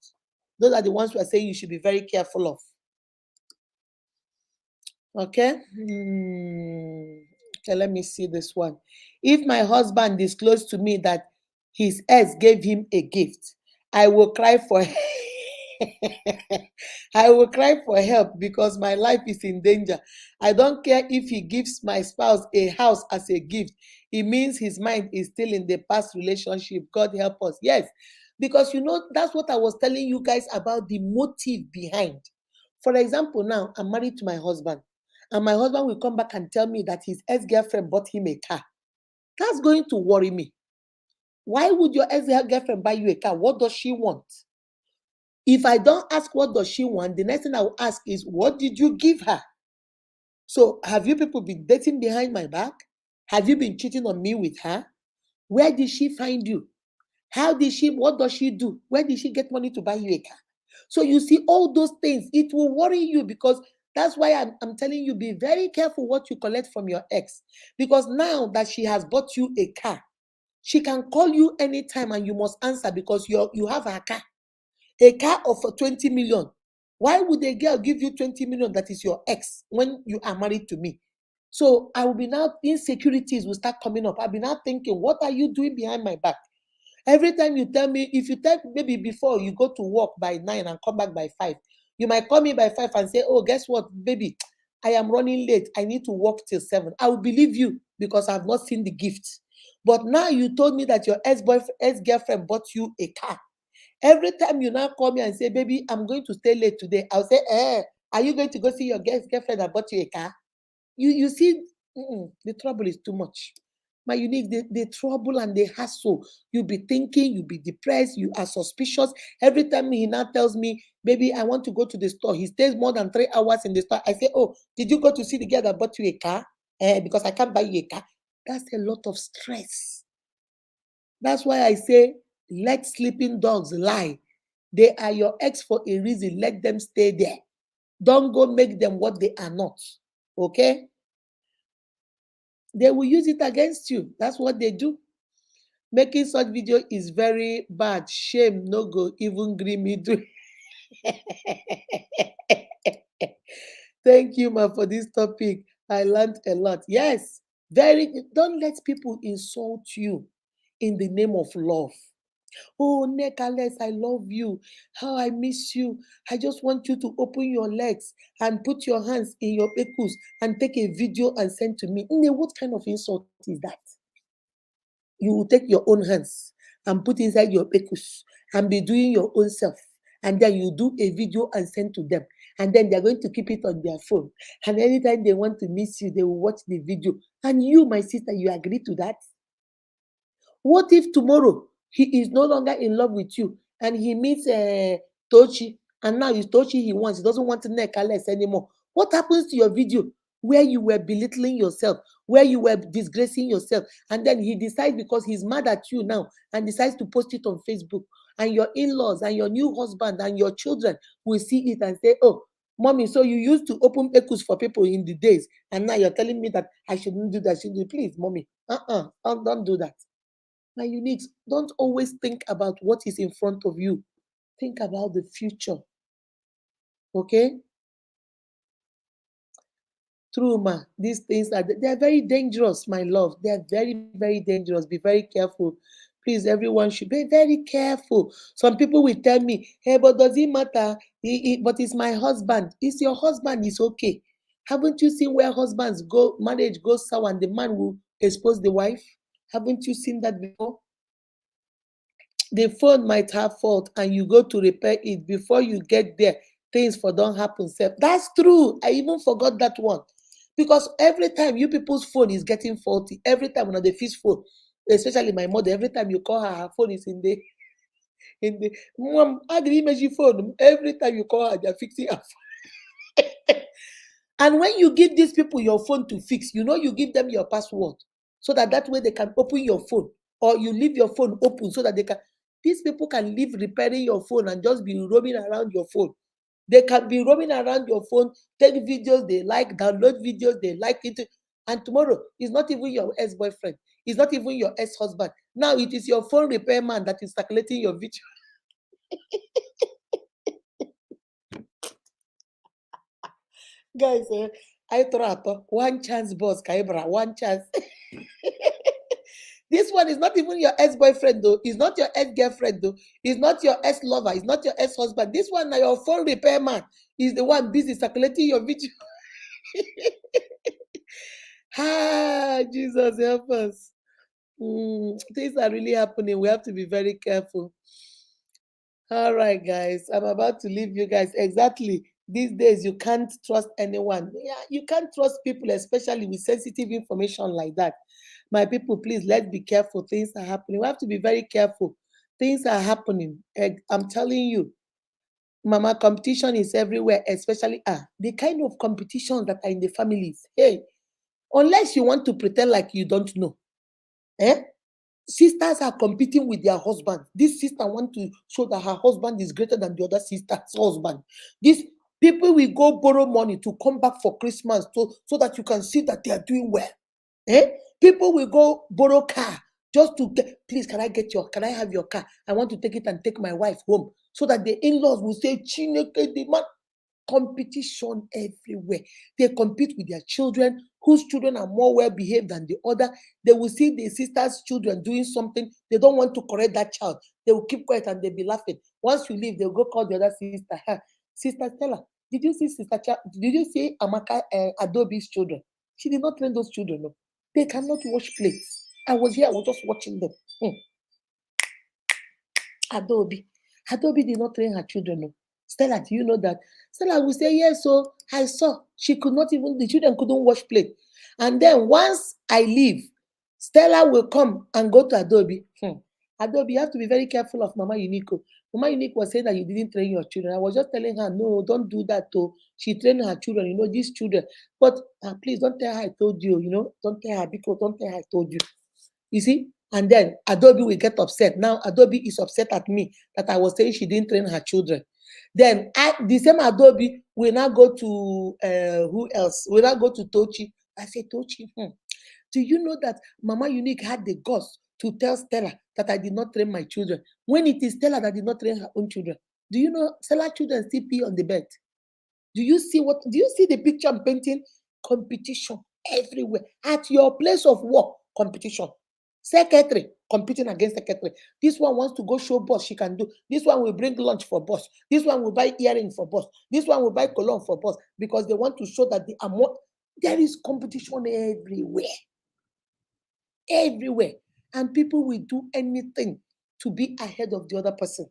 S1: Those are the ones we are saying you should be very careful of. Okay? Okay, let me see this one. If my husband disclosed to me that his ex gave him a gift, I will cry for I will cry for help because my life is in danger. I don't care if he gives my spouse a house as a gift. It means his mind is still in the past relationship. God help us. Yes, because that's what I was telling you guys about the motive behind. For example, now I'm married to my husband, and my husband will come back and tell me that his ex-girlfriend bought him a car. That's going to worry me. Why would your ex-girlfriend buy you a car? What does she want? If I don't ask what does she want, the next thing I will ask is, what did you give her? So have you people been dating behind my back? Have you been cheating on me with her? Where did she find you? What does she do? Where did she get money to buy you a car? So you see all those things, it will worry you, because that's why I'm telling you, be very careful what you collect from your ex. Because now that she has bought you a car, she can call you anytime and you must answer, because you have her car. A car of 20 million. Why would a girl give you 20 million that is your ex when you are married to me? So I will be now, insecurities will start coming up. I'll be now thinking, what are you doing behind my back? Every time you tell me, if you tell maybe before you go to work by 9 and come back by 5, you might call me by 5 and say, oh, guess what, baby, I am running late. I need to work till 7. I will believe you because I've not seen the gift. But now you told me that your ex-girlfriend bought you a car. Every time you now call me and say, baby, I'm going to stay late today, I'll say, are you going to go see your girlfriend that bought you a car? You see, the trouble is too much. My unique, the trouble and the hassle. You'll be thinking, you'll be depressed, you are suspicious. Every time he now tells me, baby, I want to go to the store, he stays more than 3 hours in the store. I say, oh, did you go to see the girl that bought you a car? Because I can't buy you a car. That's a lot of stress. That's why I say, let sleeping dogs lie. They are your ex for a reason. Let them stay there. Don't go make them what they are not. Okay? They will use it against you. That's what they do. Making such video is very bad. Shame, no go, even green me do. Thank you, ma, for this topic. I learned a lot. Yes, don't let people insult you in the name of love. Oh, Nekales, I love you. How I miss you. I just want you to open your legs and put your hands in your ekus and take a video and send to me. What kind of insult is that? You will take your own hands and put inside your ekus and be doing your own self. And then you do a video and send to them. And then they're going to keep it on their phone. And anytime they want to miss you, they will watch the video. And you, my sister, you agree to that? What if tomorrow he is no longer in love with you and he meets Tochi, and now it's Tochi he wants, he doesn't want Nneka less anymore? What happens to your video where you were belittling yourself, where you were disgracing yourself. And then he decides, because he's mad at you now, and decides to post it on Facebook. And your in-laws and your new husband and your children will see it and say, oh, mommy, so you used to open echoes for people in the days, and now you're telling me that I shouldn't do that. Should you please, mommy? Don't do that. My uniques, don't always think about what is in front of you. Think about the future. Okay? True, ma. These things they're very dangerous, my love. They're very, very dangerous. Be very careful. Please, everyone should be very careful. Some people will tell me, hey, but does it matter? But it's my husband. It's your husband, it's okay. Haven't you seen where husbands go, marriage goes sour, and the man will expose the wife? Haven't you seen that before? The phone might have fault and you go to repair it. Before you get there, things for don't happen. That's true. I even forgot that one. Because every time you people's phone is getting faulty, every time when they fix phone, especially my mother, every time you call her, her phone is in the mom, how did you measure phone? Every time you call her, they're fixing her phone. And when you give these people your phone to fix, you give them your password so that way they can open your phone, or you leave your phone open so that these people can live repairing your phone and just be roaming around your phone. They can be roaming around your phone, take videos they like, download videos they like it, and tomorrow it's not even your ex-boyfriend, it's not even your ex-husband. Now it is your phone repairman that is circulating your video. Guys, I thought one chance, boss, Kaibra, one chance. This one is not even your ex-boyfriend, though. It's not your ex-girlfriend, though. It's not your ex-lover. It's not your ex-husband. This one, now your phone repairman, is the one busy circulating your video. Jesus, help us. Things are really happening. We have to be very careful. All right, guys. I'm about to leave you guys. Exactly. These days, you can't trust anyone. Yeah, you can't trust people, especially with sensitive information like that. My people, please, let's be careful. Things are happening. We have to be very careful. Things are happening. I'm telling you, Mama, competition is everywhere, especially the kind of competitions that are in the families. Hey, unless you want to pretend like you don't know. Eh? Sisters are competing with their husband. This sister want to show that her husband is greater than the other sister's husband. These people will go borrow money to come back for Christmas so that you can see that they are doing well. Eh? People will go borrow car just to get, please, can I have your car? I want to take it and take my wife home. So that the in-laws will say, Chineke, the man. Competition everywhere. They compete with their children, whose children are more well behaved than the other. They will see the sister's children doing something. They don't want to correct that child. They will keep quiet and they'll be laughing. Once you leave, they'll go call the other sister. Sister Stella, did you see Did you see Amaka Adobe's children? She did not train those children. No. They cannot wash plates. I was here, I was just watching them. Adobe. Adobe did not train her children. No. Stella, do you know that? Stella will say, yes, so I saw. She could not even, the children couldn't wash plate. And then once I leave, Stella will come and go to Adobe. Adobe, you have to be very careful of Mama Unique. Mama Unique was saying that you didn't train your children. I was just telling her, no, don't do that. Though. She trained her children, these children. But please don't tell her I told you, don't tell her because don't tell her I told you. You see? And then Adobe will get upset. Now Adobe is upset at me that I was saying she didn't train her children. Then the same Adobe will now go to who else? Will now go to Tochi. I say, Tochi, do you know that Mama Unique had the guts to tell Stella that I did not train my children when it is Stella that did not train her own children? Do you know Stella children still pee on the bed? Do you see the picture I'm painting? Competition everywhere. At your place of work, competition. Secretary competing against secretary. This one wants to go show boss she can do. This one will bring lunch for boss. This one will buy earring for boss. This one will buy cologne for boss because they want to show that they are more. There is competition everywhere. Everywhere. And people will do anything to be ahead of the other person.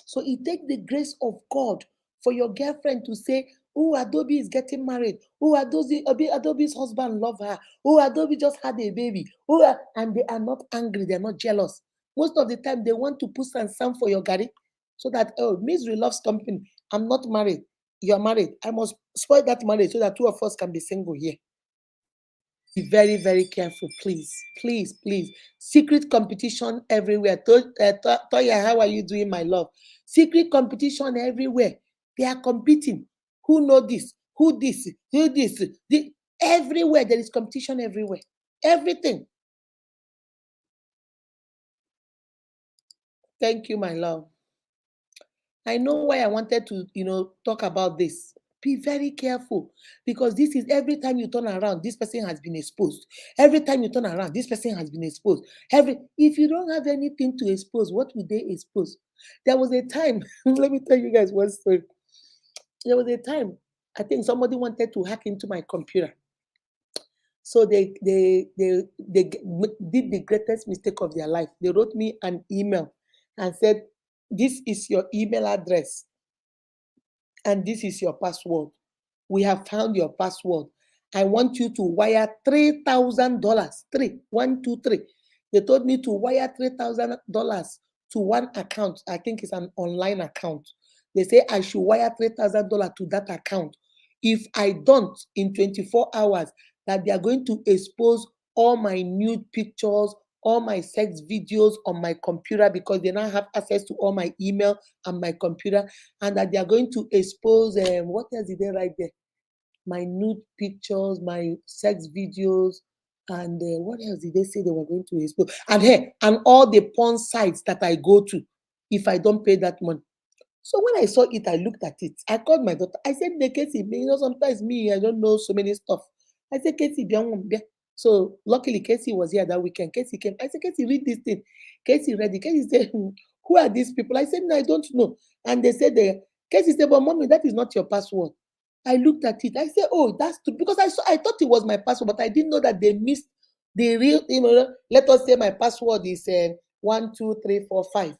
S1: So it takes the grace of God for your girlfriend to say, oh, Adobe is getting married. Oh, Adobe's husband love her. Oh, Adobe just had a baby. Oh, and they are not angry. They're not jealous. Most of the time, they want to put some for your Gary so that, oh, misery loves company. I'm not married. You're married. I must spoil that marriage so that two of us can be single here. very, very careful, please. Please, please. Secret competition everywhere. Toya, how are you doing, my love? Secret competition everywhere. They are competing. Who know this? Who this? Who this? Everywhere there is competition everywhere. Everything. Thank you, my love. I know why I wanted to, talk about this. Be very careful because this is every time you turn around, this person has been exposed. Every time you turn around, this person has been exposed. If you don't have anything to expose, what would they expose? There was a time, let me tell you guys one story. There was a time, I think somebody wanted to hack into my computer. So they did the greatest mistake of their life. They wrote me an email and said, "This is your email address and this is your password. We have found your password. I want you to wire $3,000. 3. They told me to wire $3,000 to one account. I think it's an online account. They say I should wire $3,000 to that account. If I don't in 24 hours, that they are going to expose all my nude pictures, all my sex videos on my computer because they now have access to all my email and my computer, and that they are going to expose what else did they write there? My nude pictures, my sex videos, and what else did they say they were going to expose? And hey, and all the porn sites that I go to if I don't pay that money. So when I saw it, I looked at it. I called my daughter. I said, Casey, sometimes me, I don't know so many stuff. I said, Casey, so luckily Casey was here that weekend. Casey came. I said, Casey, read this thing. Casey read it. Casey said, who are these people? I said, no, I don't know. And they said, Casey said, but mommy, that is not your password. I looked at it. I said, oh, that's true. Because I thought it was my password, but I didn't know that they missed the real, let us say my password is 1, 2, 3, 4, 5.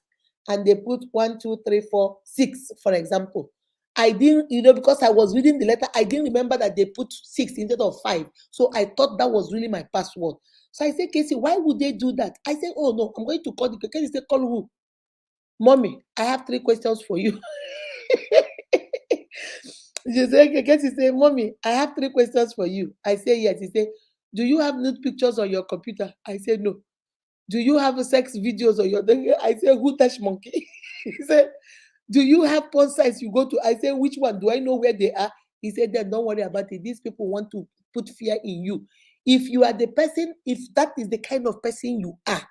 S1: And they put 1, 2, 3, 4, 6, for example. I didn't, because I was reading the letter, I didn't remember that they put 6 instead of 5. So I thought that was really my password. So I said, Casey, why would they do that? I said, oh no, I'm going to call the Casey said, call who? Mommy, I have 3 questions for you. She said, Casey said, Mommy, I have 3 questions for you. I said, yes. He said, do you have nude pictures on your computer? I said, no. Do you have sex videos on your? I said, who touched monkey? He said, do you have porn sites you go to? I said, which one? Do I know where they are? He said, then don't worry about it. These people want to put fear in you. If you are the person, if that is the kind of person you are,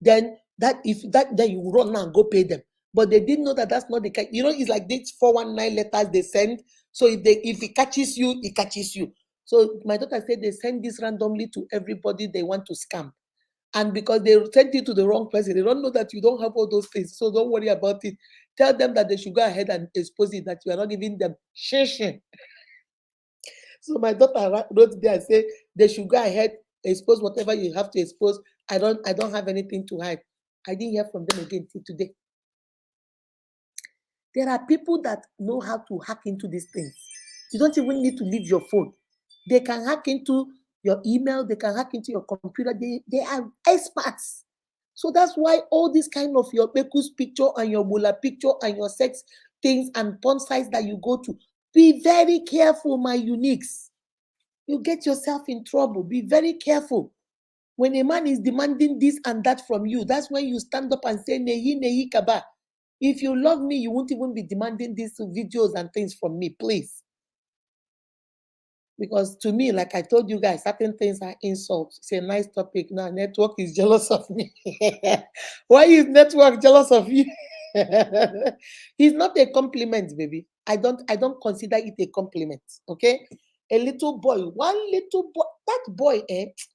S1: then then you run now and go pay them. But they didn't know that that's not the kind. It's like these 419 letters they send. So if it catches you, it catches you. So my daughter said they send this randomly to everybody they want to scam. And because they sent it to the wrong person, they don't know that you don't have all those things. So don't worry about it. Tell them that they should go ahead and expose it, that you are not giving them shame. So my daughter wrote there and said they should go ahead, expose whatever you have to expose. I don't have anything to hide. I didn't hear from them again till today. There are people that know how to hack into these things. You don't even need to leave your phone. They can hack into your email, they can hack into your computer. They are experts. So that's why all this kind of your Bekus picture and your Mula picture and your sex things and porn sites that you go to, be very careful, my uniques. You get yourself in trouble. Be very careful. When a man is demanding this and that from you, that's when you stand up and say, Nehi, Nehi, Kaba. If you love me, you won't even be demanding these videos and things from me, please. Because to me, like I told you guys, certain things are insults. It's a nice topic. Now, network is jealous of me. Why is network jealous of you? It's not a compliment, baby. I don't consider it a compliment. Okay? A little boy, one little boy, that boy,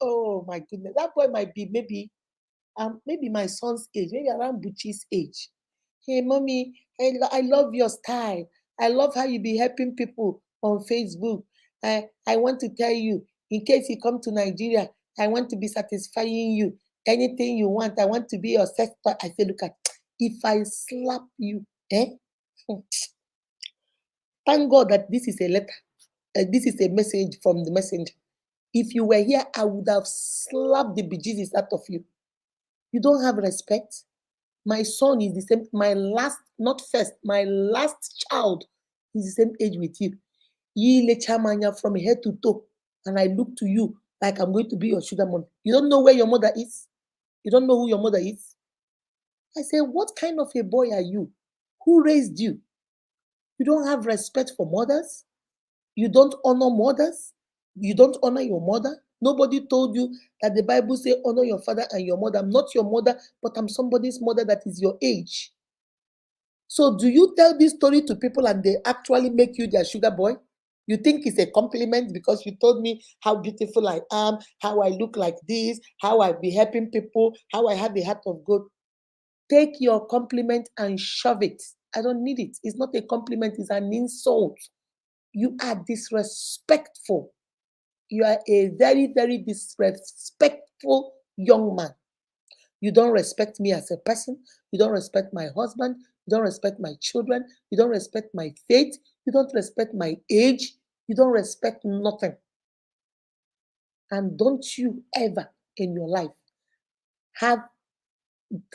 S1: oh my goodness, that boy might be maybe my son's age, maybe around Buchi's age. Hey, mommy, I love your style. I love how you be helping people on Facebook. I want to tell you, in case you come to Nigeria, I want to be satisfying you. Anything you want, I want to be your sex toy. I say, look at, if I slap you, thank God that this is a letter. This is a message from the messenger. If you were here, I would have slapped the bejesus out of you. You don't have respect. My son is the same, my last, not first, my last child is the same age with you. Ye lechamanya from head to toe. And I look to you like I'm going to be your sugar mommy. You don't know where your mother is? You don't know who your mother is? I say, what kind of a boy are you? Who raised you? You don't have respect for mothers? You don't honor mothers? You don't honor your mother? Nobody told you that the Bible say honor your father and your mother. I'm not your mother, but I'm somebody's mother that is your age. So do you tell this story to people and they actually make you their sugar boy? You think it's a compliment because you told me how beautiful I am, how I look like this, how I be helping people, how I have a heart of gold. Take your compliment and shove it. I don't need it. It's not a compliment, it's an insult. You are disrespectful. You are a very, very disrespectful young man. You don't respect me as a person. You don't respect my husband. You don't respect my children. You don't respect my faith. You don't respect my age. You don't respect nothing. And don't you ever in your life have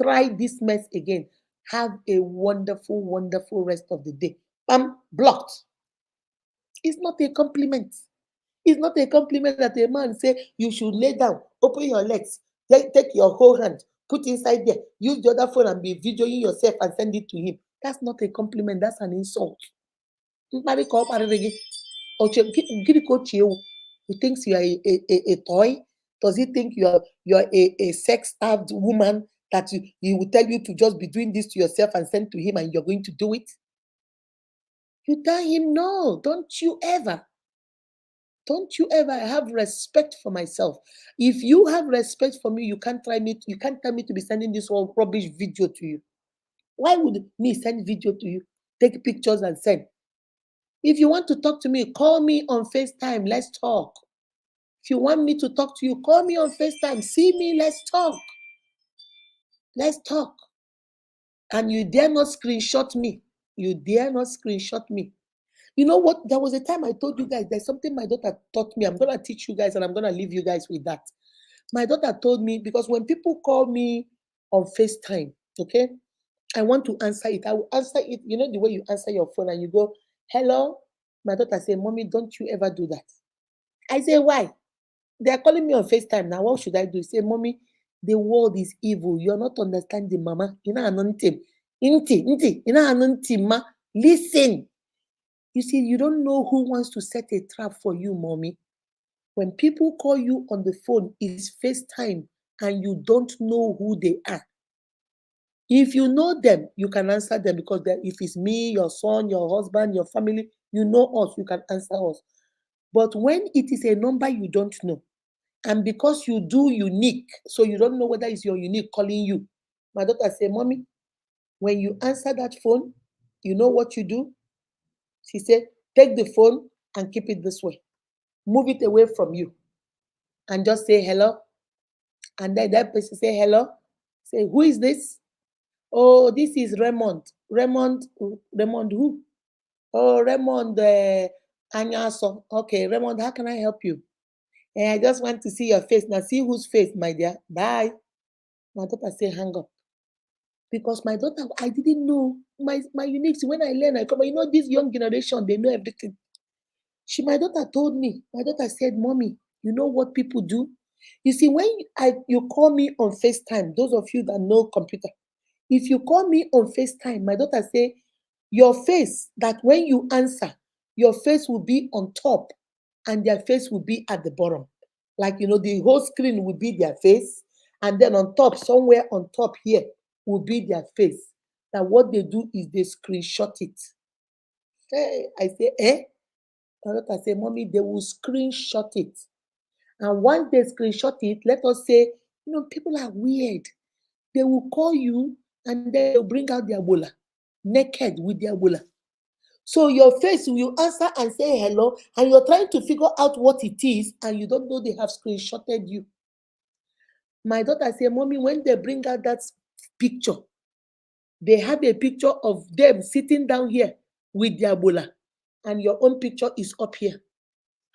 S1: try this mess again. Have a wonderful, wonderful rest of the day. Blocked. It's not a compliment. It's not a compliment that a man say you should lay down, open your legs, take your whole hand, put inside there, use the other phone and be videoing yourself and send it to him. That's not a compliment, that's an insult. Mkparị ka ọ kparịrị gị. Gịnị ka o chie ewu? He thinks you are a toy? Does he think you are a sex-starved woman that he will tell you to just be doing this to yourself and send to him and you're going to do it? You tell him, no, don't you ever. Don't you ever have respect for myself. If you have respect for me, you can't tell me to be sending this whole rubbish video to you. Why would me send video to you? Take pictures and send. If you want to talk to me, call me on FaceTime. Let's talk. If you want me to talk to you, call me on FaceTime. See me, let's talk. Let's talk. And you dare not screenshot me. You dare not screenshot me. You know what? There was a time I told you guys there's something my daughter taught me. I'm going to teach you guys and I'm going to leave you guys with that. My daughter told me, because when people call me on FaceTime, okay, I want to answer it. I will answer it. You know the way you answer your phone and you go, hello? My daughter said, Mommy, don't you ever do that. I say, why? They are calling me on FaceTime now. What should I do? Say, Mommy, the world is evil. You're not understanding, Mama. You know, ma. Listen. You see, you don't know who wants to set a trap for you, Mommy. When people call you on the phone, it's FaceTime and you don't know who they are. If you know them, you can answer them because if it's me, your son, your husband, your family, you know us, you can answer us. But when it is a number you don't know, and because you do unique, so you don't know whether it's your unique calling you. My daughter said, Mommy, when you answer that phone, you know what you do? She said, take the phone and keep it this way. Move it away from you and just say hello. And then that person say hello. Say, who is this? Oh, this is Raymond. Raymond who? Oh, Raymond Anyaso. Okay, Raymond, how can I help you? And I just want to see your face. Now see whose face, my dear. Bye. My daughter say hang up. Because my daughter, I didn't know my uniques. When I learn, I come, you know, this young generation, they know everything. My daughter told me, my daughter said, Mommy, you know what people do? You see, when you call me on FaceTime, those of you that know computer, if you call me on FaceTime, my daughter say, your face, that when you answer, your face will be on top and their face will be at the bottom. Like, you know, the whole screen will be their face. And then on top, somewhere on top here, will be their face. Now, what they do is they screenshot it. Hey, I say, eh? My daughter say, Mommy, they will screenshot it. And once they screenshot it, let us say, you know, people are weird. They will call you and then they'll bring out their bola, naked with their bola. So your face will answer and say hello, and you're trying to figure out what it is, and you don't know they have screenshotted you. My daughter said, Mommy, when they bring out that picture, they have a picture of them sitting down here with their bola, and your own picture is up here.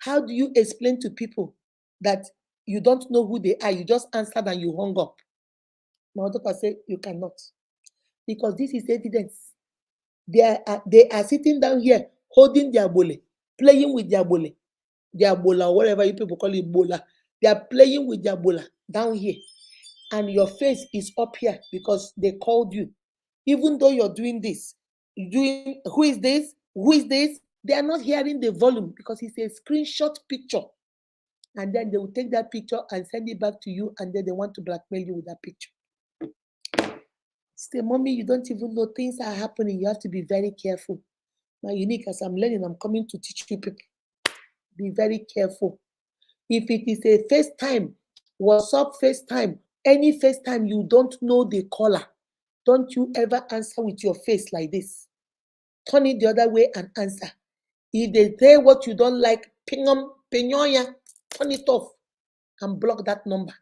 S1: How do you explain to people that you don't know who they are? You just answered and you hung up. My daughter said, you cannot. Because this is evidence. They are sitting down here holding their bole, playing with their bole, or whatever you people call it, bola. They are playing with their bola down here, and your face is up here because they called you. Even though you're doing this, doing who is this? Who is this? They are not hearing the volume because it's a screenshot picture. And then they will take that picture and send it back to you, and then they want to blackmail you with that picture. Say, mommy, you don't even know things are happening. You have to be very careful. My unique, as I'm learning, I'm coming to teach you people. Be very careful. If it is a FaceTime, WhatsApp FaceTime, any FaceTime, you don't know the caller. Don't you ever answer with your face like this. Turn it the other way and answer. If they say what you don't like, ping them, turn it off and block that number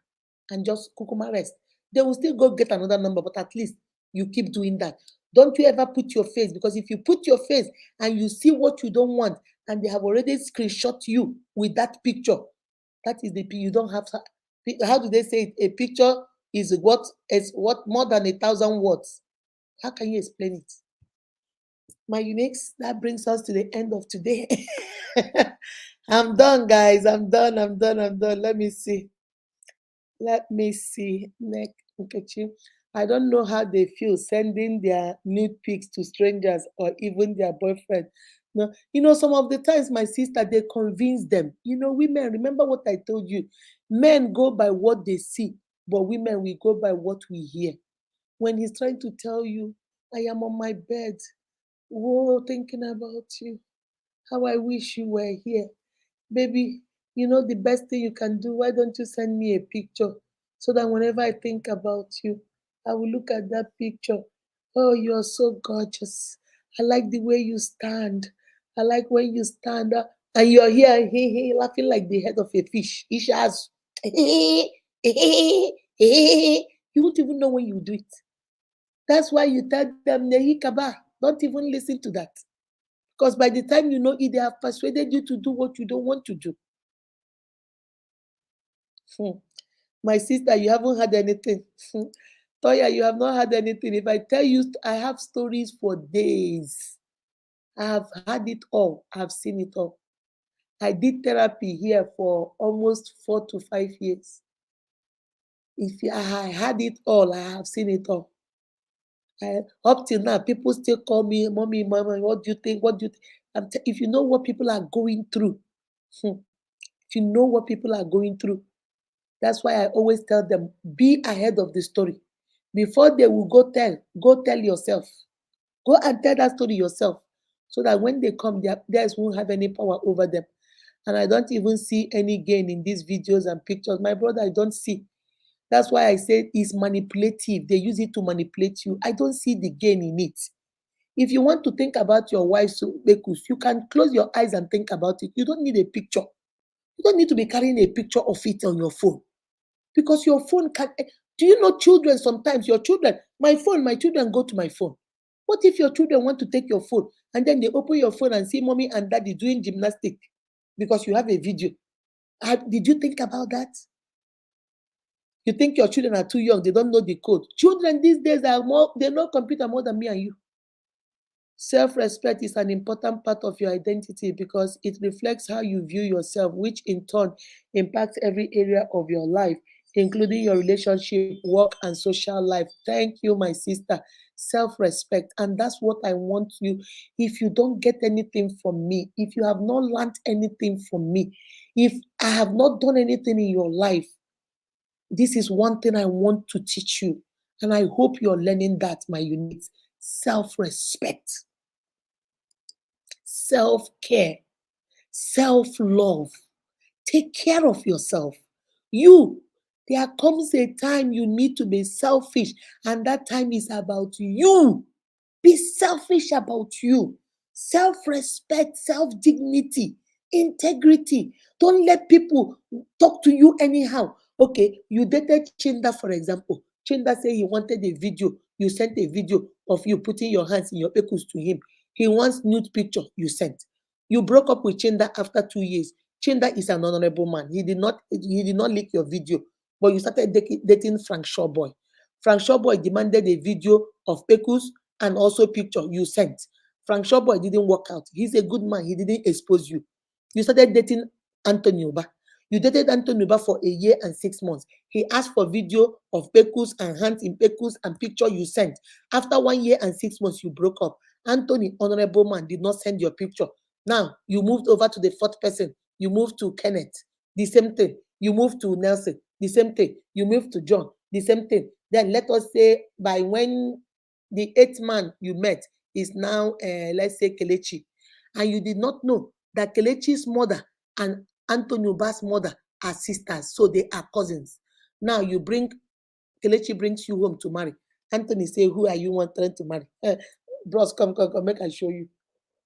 S1: and just kukuma rest. They will still go get another number, but at least you keep doing that. Don't you ever put your face, because if you put your face and you see what you don't want and they have already screenshot you with that picture, that is the you don't have. How do they say it? A picture is what more than 1,000 words. How can you explain it? My uniques, that brings us to the end of today. I'm done, guys. I'm done. Let me see. Next, Nkechi. I don't know how they feel sending their nude pics to strangers or even their boyfriend. No, some of the times, my sister, they convince them. Women, remember what I told you. Men go by what they see, but women, we go by what we hear. When he's trying to tell you, I am on my bed, whoa, thinking about you, how I wish you were here. Baby, the best thing you can do, why don't you send me a picture so that whenever I think about you, I will look at that picture. Oh, you're so gorgeous. I like the way you stand. I like when you stand up and you're here laughing like the head of a fish. Ishas. You won't even know when you do it. That's why you tell them, Nehi Kaba, don't even listen to that. Because by the time you know it, they have persuaded you to do what you don't want to do. My sister, you haven't had anything. Toya, you have not had anything. If I tell you, I have stories for days. I have had it all. I have seen it all. I did therapy here for almost 4 to 5 years. If I had it all, I have seen it all. Up till now, people still call me, mommy, mama, what do you think? What do you think? If you know what people are going through, if you know what people are going through, that's why I always tell them, be ahead of the story. Before they will go tell yourself. Go and tell that story yourself, so that when they come, their guys won't have any power over them. And I don't even see any gain in these videos and pictures. My brother, I don't see. That's why I said it's manipulative. They use it to manipulate you. I don't see the gain in it. If you want to think about your wife's bekus, you can close your eyes and think about it. You don't need a picture. You don't need to be carrying a picture of it on your phone. Because your phone can. Do you know children sometimes? Your children, my children go to my phone. What if your children want to take your phone and then they open your phone and see mommy and daddy doing gymnastics because you have a video? Did you think about that? You think your children are too young, they don't know the code. Children these days they know computer more than me and you. Self-respect is an important part of your identity because it reflects how you view yourself, which in turn impacts every area of your life, including your relationship, work, and social life. Thank you, my sister. Self-respect. And that's what I want you. If you don't get anything from me, if you have not learned anything from me, if I have not done anything in your life, this is one thing I want to teach you. And I hope you're learning that, my unique. Self-respect, self-care, self-love. Take care of yourself. There comes a time you need to be selfish, and that time is about you. Be selfish about you. Self-respect, self-dignity, integrity. Don't let people talk to you anyhow. Okay, you dated Chinda, for example. Chinda said he wanted a video. You sent a video of you putting your hands in your pekus to him. He wants nude picture, you sent. You broke up with Chinda after 2 years. Chinda is an honorable man. He did not leak your video, but you started dating Frank Shawboy. Frank Shawboy demanded a video of pekus and also picture you sent. Frank Shawboy didn't work out. He's a good man. He didn't expose you. You started dating Anthony Oba. You dated Anthony Uba for a year and 6 months. He asked for video of Pekus and hands in Pekus and picture you sent. After 1 year and 6 months, you broke up. Anthony, honorable man, did not send your picture. Now, you moved over to the fourth person. You moved to Kenneth. The same thing. You moved to Nelson. The same thing. You moved to John. The same thing. Then let us say by when the eighth man you met is now, let's say, Kelechi. And you did not know that Kelechi's mother and Anthony Uba's mother are sisters, so they are cousins. Now you bring Kelechi brings you home to marry. Anthony say, "Who are you wanting to marry?" Bros, come, make I show you.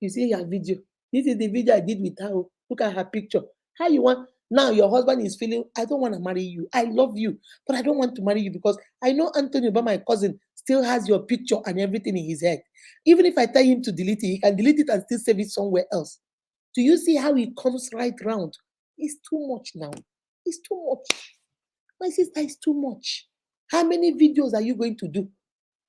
S1: You see her video. This is the video I did with her. Look at her picture. How you want now? Your husband is feeling, I don't want to marry you. I love you, but I don't want to marry you because I know Anthony Uba, my cousin, still has your picture and everything in his head. Even if I tell him to delete it, he can delete it and still save it somewhere else. Do you see how he comes right round? It's too much now. It's too much. My sister, it's too much. How many videos are you going to do?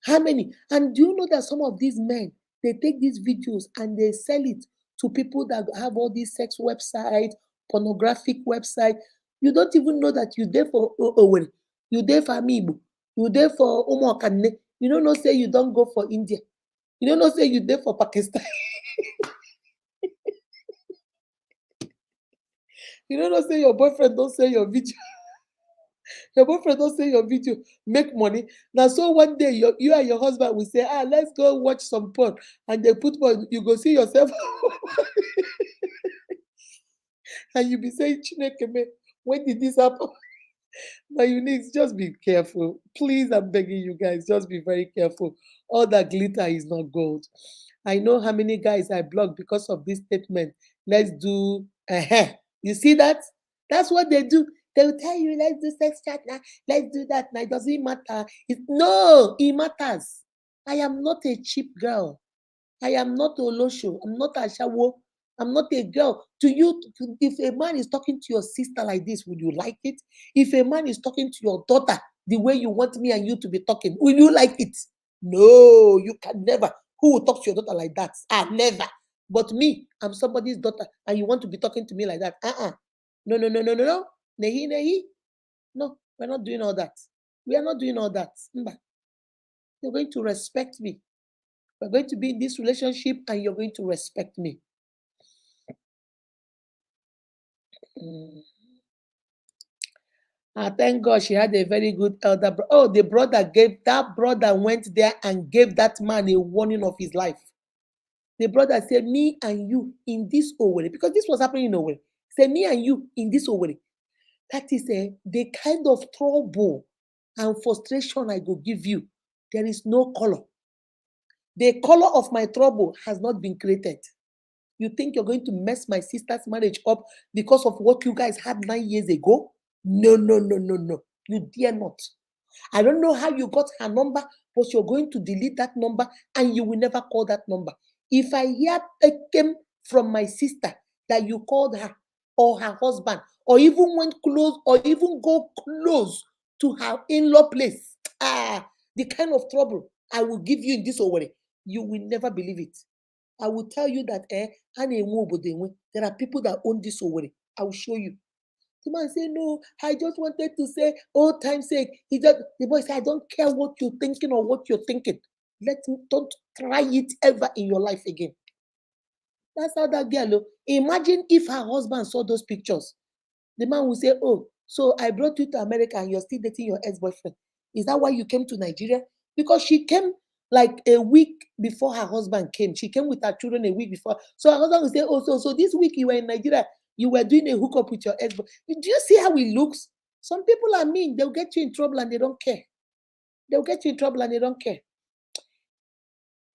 S1: How many? And do you know that some of these men, they take these videos and they sell it to people that have all these sex websites, pornographic websites. You don't even know that you're there for Owen, you're there for Amiibo, you're there for Omo Okane. You don't know, say you don't go for India. You don't know, say you're there for Pakistan. You don't know, say your boyfriend don't say your video. Your boyfriend don't say your video make money. Now, so one day you and your husband will say, let's go watch some porn. And they put porn, you go see yourself and you be saying, Chineke me, when did this happen? My uniques, just be careful. Please, I'm begging you guys, just be very careful. All that glitter is not gold. I know how many guys I blocked because of this statement. Let's do You see that? That's what they do. They will tell you, let's do sex chat now. Let's do that now. It doesn't matter. No, it matters. I am not a cheap girl. I am not a Olosho. I'm not a Shawo. I'm not a girl. To you, if a man is talking to your sister like this, would you like it? If a man is talking to your daughter the way you want me and you to be talking, will you like it? No, you can never. Who will talk to your daughter like that? Never. But me, I'm somebody's daughter, and you want to be talking to me like that? No, no, no, no, no, no. Nehi, nehi. No, we're not doing all that. We are not doing all that. You're going to respect me. We're going to be in this relationship and you're going to respect me. Thank God she had a very good elder brother. Oh, that brother went there and gave that man a warning of his life. The brother said, me and you in this Owerri, because this was happening in Owerri. Say, me and you in this Owerri. That is the kind of trouble and frustration I go give you. There is no color. The color of my trouble has not been created. You think you're going to mess my sister's marriage up because of what you guys had 9 years ago? No, no, no, no, no. You dare not. I don't know how you got her number, but you're going to delete that number and you will never call that number. If I hear it came from my sister that you called her or her husband, or even went close, or even go close to her in-law place, the kind of trouble I will give you in this way, you will never believe it. I will tell you that there are people that own this already. I will show you. The man say, no, I just wanted to say, old time's sake. The boy said, I don't care what you're thinking or what you're thinking. Don't try it ever in your life again. That's how that girl, imagine if her husband saw those pictures. The man will say, oh, so I brought you to America and you're still dating your ex-boyfriend. Is that why you came to Nigeria? Because she came like a week before her husband came. She came with her children a week before. So her husband will say, oh, so this week you were in Nigeria, you were doing a hookup with your ex-boyfriend. Do you see how he looks? Some people are mean. They'll get you in trouble and they don't care. They'll get you in trouble and they don't care.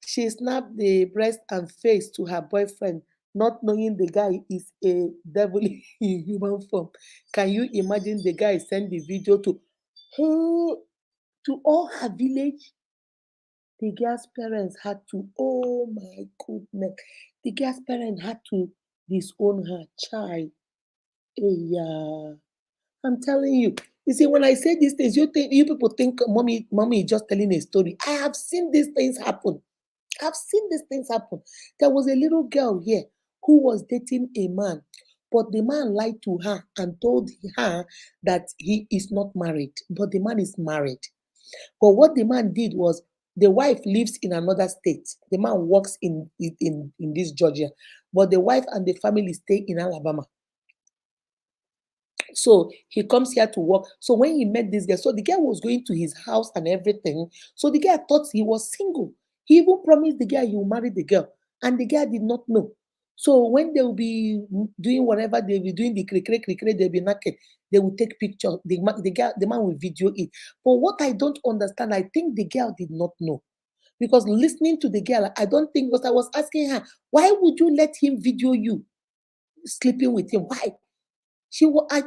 S1: She snapped the breast and face to her boyfriend, not knowing the guy is a devil in human form. Can you imagine the guy send the video to all her village? The girl's parents had to, oh my goodness, the girl's parents had to disown her child. Yeah, I'm telling you. You see, when I say these things, you people think mommy is just telling a story. I have seen these things happen. I've seen these things happen. There was a little girl here who was dating a man But the man lied to her and told her that he is not married, but the man is married. But what the man did was, the wife lives in another state. The man works in this Georgia, but the wife and the family stay in Alabama. So he comes here to work. So when he met this girl, so the girl was going to his house and everything. So the girl thought he was single. He even promised the girl he will marry the girl, and the girl did not know. So when they will be doing whatever they'll be doing, the cricket, they'll be naked. They will take picture. The man will video it. But what I don't understand, I think the girl did not know, because listening to the girl, I don't think, because I was asking her, why would you let him video you sleeping with him? Why?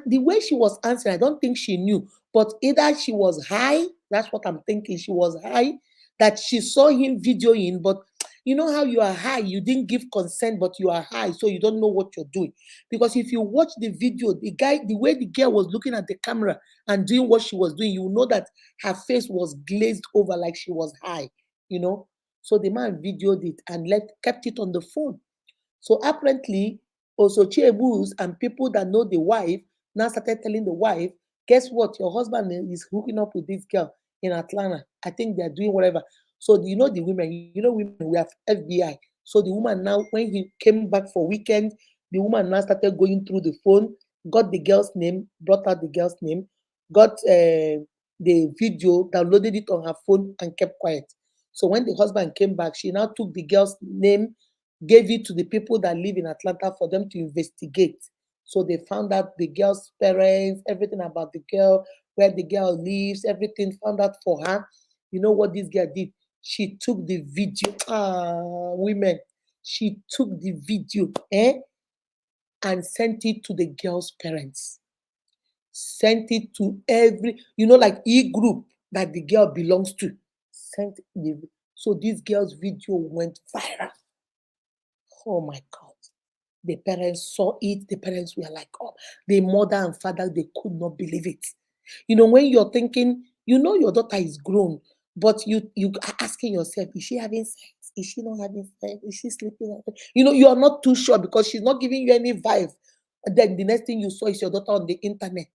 S1: The way she was answering, I don't think she knew, but either she was high. That's what I'm thinking. She was high, that she saw him videoing, but you know how you are high, you didn't give consent, but you are high, so you don't know what you're doing. Because if you watch the video, the way the girl was looking at the camera and doing what she was doing, you know that her face was glazed over like she was high, you know. So the man videoed it and kept it on the phone. So apparently, also Chiebus and people that know the wife now started telling the wife, guess what? Your husband is hooking up with this girl in Atlanta. I think they're doing whatever. So you know the women, women, we have FBI. So the woman now, when he came back for weekend, the woman now started going through the phone, got the girl's name, brought out the girl's name, got the video, downloaded it on her phone and kept quiet. So when the husband came back, she now took the girl's name, gave it to the people that live in Atlanta for them to investigate. So they found out the girl's parents, everything about the girl, where the girl lives, everything found out for her. You know what this girl did? She took the video. Women. She took the video, and sent it to the girl's parents. Sent it to every, like group that the girl belongs to. So this girl's video went viral. Oh my God. The parents saw it. The parents were like, oh, the mother and father, they could not believe it. When you're thinking, your daughter is grown, but you are asking yourself, is she having sex? Is she not having sex? Is she sleeping? You are not too sure because she's not giving you any vibe. And then the next thing you saw is your daughter on the internet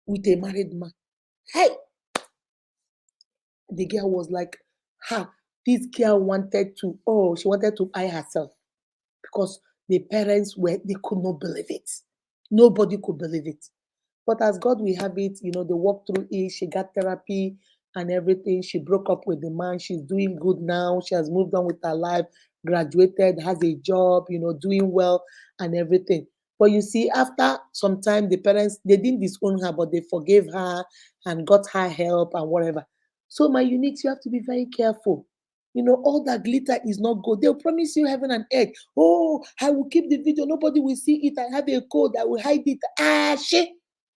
S1: with a married man. Hey, the girl was like, this girl she wanted to eye herself, because the parents they could not believe it. Nobody could believe it. But as God will have it, they walked through it. She got therapy and everything. She broke up with the man. She's doing good now. She has moved on with her life, graduated, has a job, doing well and everything. But you see, after some time, the parents, they didn't disown her, but they forgave her and got her help and whatever. So my uniques, you have to be very careful. All that glitter is not gold. They'll promise you heaven and earth. Oh, I will keep the video. Nobody will see it. I have a code. I will hide it. Shit.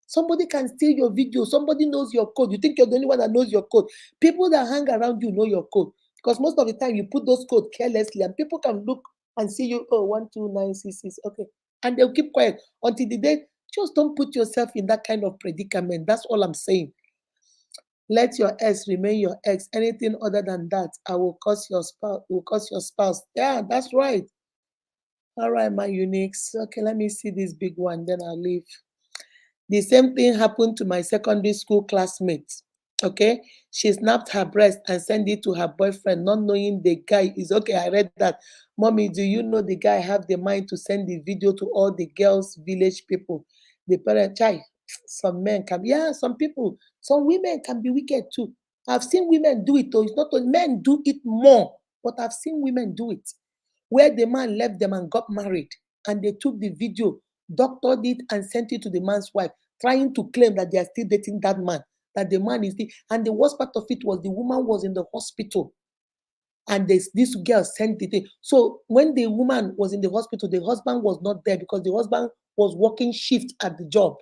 S1: Somebody can steal your video. Somebody knows your code. You think you're the only one that knows your code. People that hang around you know your code. Because most of the time you put those codes carelessly and people can look and see you, 12966. Okay. And they'll keep quiet until the day. Just don't put yourself in that kind of predicament. That's all I'm saying. Let your ex remain your ex. Anything other than that, I will curse your spouse. Yeah, that's right. All right, my uniques. Okay, let me see this big one, then I'll leave. The same thing happened to my secondary school classmate. Okay, she snapped her breast and sent it to her boyfriend, not knowing the guy is okay. I read that. Mommy, do you know the guy have the mind to send the video to all the girls' village people? The parent, child, some men can, some people, some women can be wicked too. I've seen women do it, though. It's not only men do it more, but I've seen women do it. Where the man left them and got married, and they took the video, doctored it, and sent it to the man's wife, trying to claim that they are still dating that man, that the man is still. And the worst part of it was the woman was in the hospital, and this girl sent it in. So when the woman was in the hospital, the husband was not there because the husband was working shift at the job.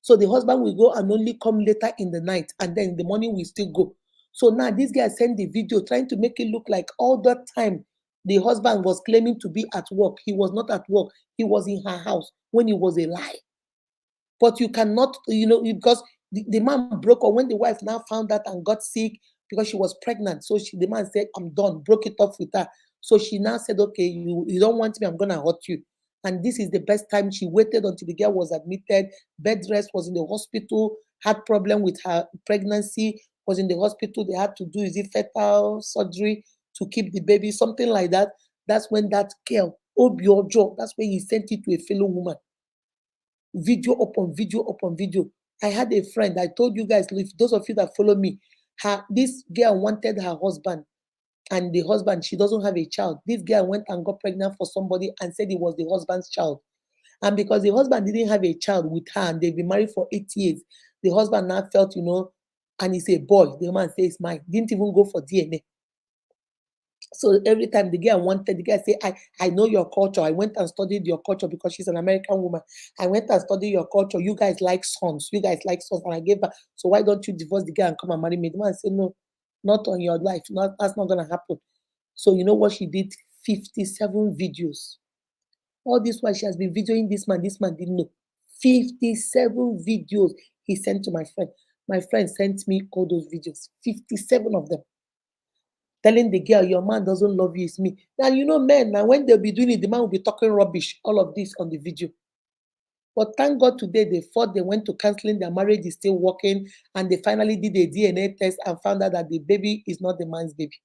S1: So the husband will go and only come later in the night, and then in the morning we still go. So now this guy sent the video trying to make it look like all that time the husband was claiming to be at work. He was not at work. He was in her house, when it was a lie. But you cannot, because the man broke up when the wife now found out and got sick because she was pregnant. So the man said, I'm done, broke it off with her. So she now said, okay, you don't want me, I'm going to hurt you. And this is the best time. She waited until the girl was admitted, bed rest, was in the hospital, had problem with her pregnancy, was in the hospital. They had to do, is it fetal surgery to keep the baby, something like that. That's when that girl, Obiojo, that's when he sent it to a fellow woman. Video upon video upon video. I had a friend, I told you guys, if those of you that follow me, this girl wanted her husband, and the husband, she doesn't have a child. This girl went and got pregnant for somebody and said it was the husband's child. And because the husband didn't have a child with her and they've been married for 8 years, the husband now felt, and it's a boy. The woman says, mine. Didn't even go for DNA. So every time the girl wanted, the guy say, I know your culture. I went and studied your culture because she's an American woman. I went and studied your culture. You guys like sons. You guys like sons. And I gave her, so why don't you divorce the girl and come and marry me? The man said, no, not on your life. That's not going to happen. So you know what she did? 57 videos. All this while she has been videoing this man didn't know. 57 videos he sent to my friend. My friend sent me all those videos, 57 of them. Telling the girl, your man doesn't love you, it's me. Now, men, now when they'll be doing it, the man will be talking rubbish, all of this on the video. But thank God today, they fought, they went to counseling, their marriage is still working, and they finally did a DNA test and found out that the baby is not the man's baby.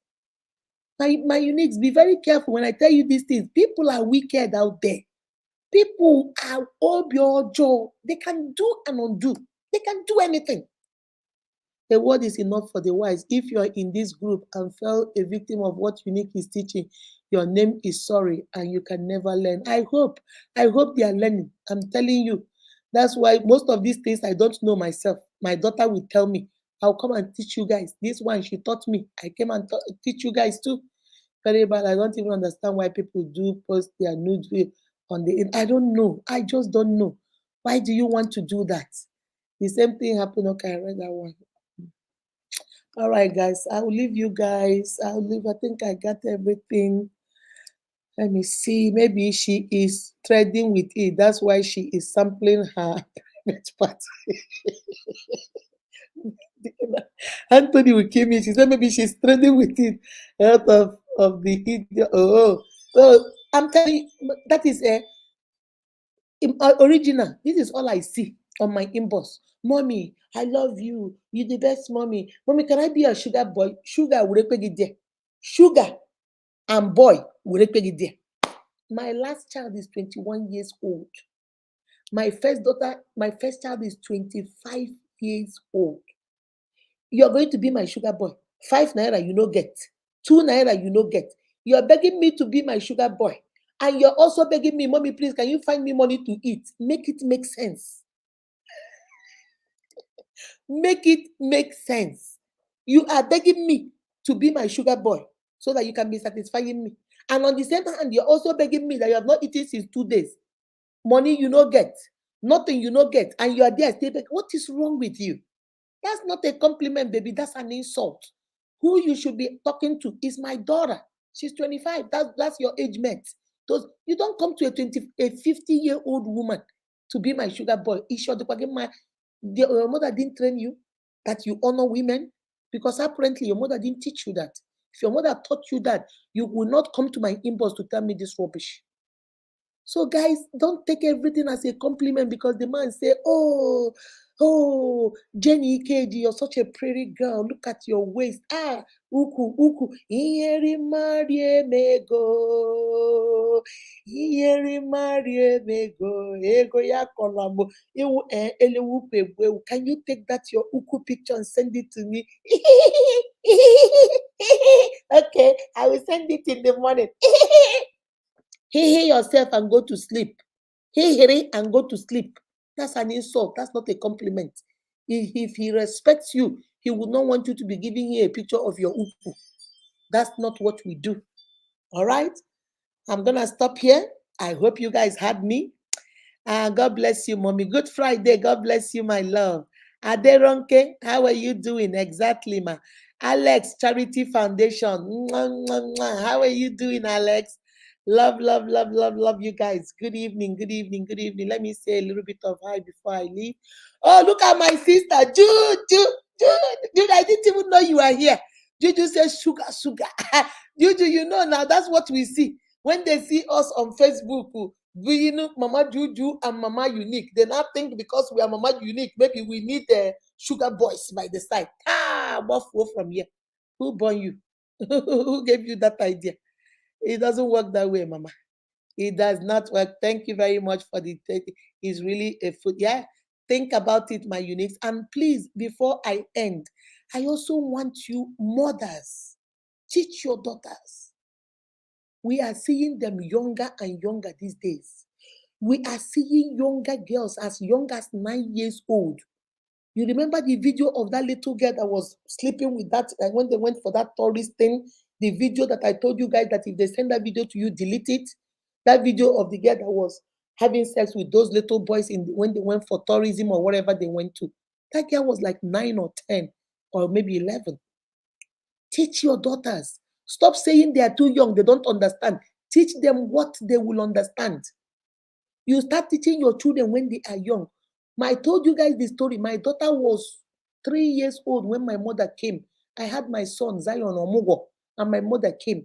S1: My uniques, be very careful when I tell you these things. People are wicked out there. People are obiojo. They can do and undo. They can do anything. The word is enough for the wise. If you are in this group and fell a victim of what Unique is teaching, your name is sorry and you can never learn. I hope they are learning. I'm telling you. That's why most of these things I don't know myself. My daughter will tell me, I'll come and teach you guys. This one, she taught me. I came and teach you guys too. Very bad. I don't even understand why people do post their nude on the internet. I don't know. I just don't know. Why do you want to do that? The same thing happened. Okay, I read that one. All right, guys. I will leave you guys. I think I got everything. Let me see. Maybe she is threading with it. That's why she is sampling her private part. Anthony will kill me. She said maybe she's threading with it out of the idiot. Oh, so I'm telling you, that is a original. This is all I see on my inbox. Mommy, I love you. You're the best mommy. Mommy, can I be a sugar boy? Sugar will there. Sugar and boy will there. My last child is 21 years old. My first child is 25 years old. You're going to be my sugar boy. 5 naira you no get. 2 naira you no get. You're begging me to be my sugar boy. And you're also begging me, mommy, please, can you find me money to eat? Make it make sense. Make it make sense. You are begging me to be my sugar boy so that you can be satisfying me. And on the same hand, you're also begging me that you have not eaten since 2 days. Money you no get. Nothing you no get. And you are there still begging. What is wrong with you? That's not a compliment, baby. That's an insult. Who you should be talking to is my daughter. She's 25. That's your age mate. You don't come to a 50-year-old woman to be my sugar boy. Your mother didn't train you that you honor women, because apparently your mother didn't teach you that. If your mother taught you that, you will not come to my inbox to tell me this rubbish. So guys, don't take everything as a compliment because the man say, oh, Jenny KG, you're such a pretty girl. Look at your waist. Uku. Iyeri marie mego. Iyeri marie mego. Ego ya kolamo. Can you take that your uku picture and send it to me? Okay, I will send it in the morning. Hear yourself and go to sleep. Hear and go to sleep. That's an insult. That's not a compliment. If he respects you, he would not want you to be giving him a picture of your uku. That's not what we do. All right? I'm going to stop here. I hope you guys had me. God bless you, mommy. Good Friday. God bless you, my love. Aderonke, how are you doing? Exactly, ma. Alex, Charity Foundation. How are you doing, Alex? Love you guys. Good evening. Let me say a little bit of hi before I leave. Oh, look at my sister, Jude. I didn't even know you are here. Juju says sugar. Juju, now that's what we see. When they see us on Facebook, Mama Juju and Mama Unique. They now think because we are Mama Unique, maybe we need the sugar boys by the side. What flow from here? Who born you? Who gave you that idea? It doesn't work that way, Mama. It does not work. Thank you very much for the. It's really a food. Yeah, think about it, my uniques. And please, before I end, I also want you mothers, teach your daughters. We are seeing them younger and younger these days. We are seeing younger girls as young as 9 years old. You remember the video of that little girl that was sleeping with that when they went for that tourist thing? The video that I told you guys that if they send that video to you, delete it. That video of the girl that was having sex with those little boys when they went for tourism or whatever they went to. That girl was like 9 or 10 or maybe 11. Teach your daughters. Stop saying they are too young, they don't understand. Teach them what they will understand. You start teaching your children when they are young. I told you guys the story. My daughter was 3 years old when my mother came. I had my son, Zion Omugo, and my mother came.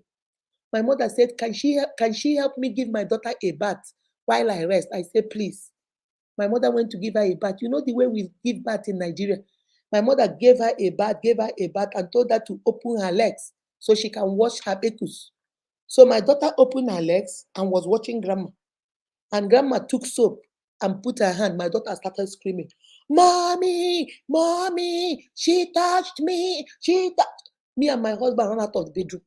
S1: My mother said, can she help me give my daughter a bath while I rest? I said, please. My mother went to give her a bath. You know the way we give bath in Nigeria? My mother gave her a bath, and told her to open her legs so she can wash her pekus. So my daughter opened her legs and was watching grandma. And grandma took soap and put her hand. My daughter started screaming, Mommy, Mommy, she touched me. Me and my husband ran out of the bedroom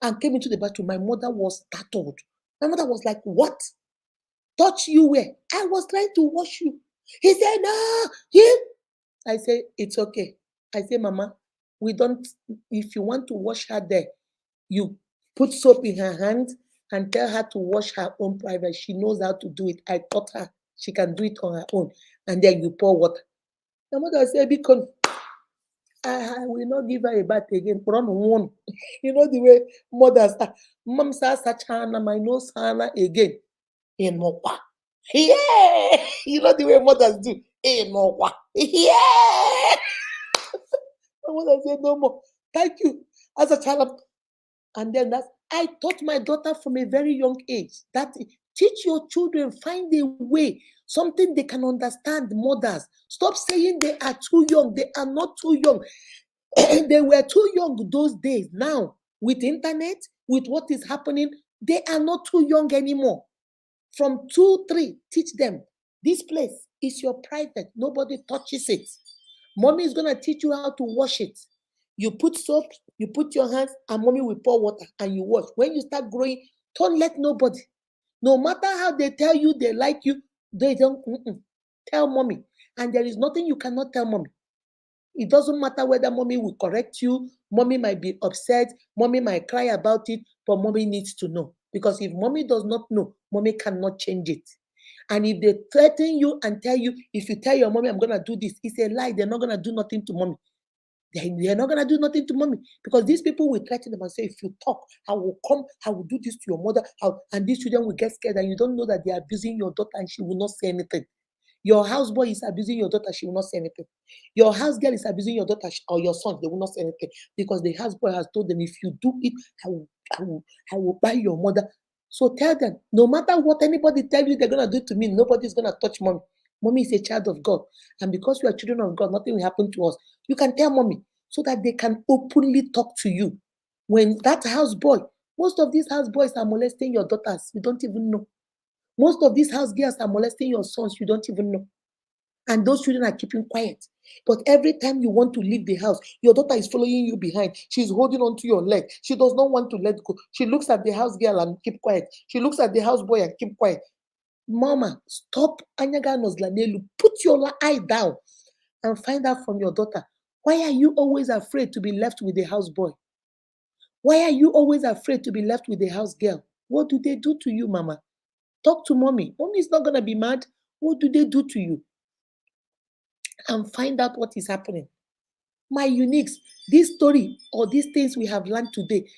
S1: and came into the bathroom. My mother was startled. My mother was like, what? Touch you where? I was trying to wash you. He said, no, you. I said, it's okay. I said, Mama, we don't, if you want to wash her there, you put soap in her hand and tell her to wash her own private. She knows how to do it. I taught her. She can do it on her own. And then you pour water. My mother said, because I will not give her a bath again. From one. You know the way mothers start. Mom says, Sachana, my nose, Hana again. In Mokwa. Yeah. You know the way mothers do. In Mokwa. Yeah. My mother said, no more. Thank you. As a child, and then I taught my daughter from a very young age that teach your children, find a way, something they can understand, mothers. Stop saying they are too young. They are not too young. They were too young those days. Now, with internet, with what is happening, they are not too young anymore. From 2, 3, teach them. This place is your private. Nobody touches it. Mommy is going to teach you how to wash it. You put soap, you put your hands, and mommy will pour water and you wash. When you start growing, don't let nobody. No matter how they tell you they like you, they don't. Tell mommy. And there is nothing you cannot tell mommy. It doesn't matter whether mommy will correct you, mommy might be upset, mommy might cry about it, but mommy needs to know. Because if mommy does not know, mommy cannot change it. And if they threaten you and tell you, if you tell your mommy, I'm going to do this, it's a lie. They're not going to do nothing to mommy. They're not going to do nothing to mommy. Because these people will threaten them and say, if you talk, I will come, I will do this to your mother. And these children will get scared and you don't know that they are abusing your daughter and she will not say anything. Your houseboy is abusing your daughter, she will not say anything. Your house girl is abusing your daughter or your son, they will not say anything. Because the houseboy has told them, if you do it, I will buy your mother. So tell them, no matter what anybody tell you they're going to do to me, nobody's going to touch mommy. Mommy is a child of God. And because we are children of God, nothing will happen to us. You can tell mommy so that they can openly talk to you. When that houseboy, most of these houseboys are molesting your daughters, you don't even know. Most of these house girls are molesting your sons, you don't even know. And those children are keeping quiet. But every time you want to leave the house, your daughter is following you behind. She's holding onto your leg. She does not want to let go. She looks at the house girl and keep quiet. She looks at the house boy and keep quiet. Mama, stop. Put your eye down and find out from your daughter. Why are you always afraid to be left with the house boy? Why are you always afraid to be left with the house girl? What do they do to you, Mama? Talk to mommy. Mommy is not going to be mad. What do they do to you? And find out what is happening. My uniques, this story or these things we have learned today,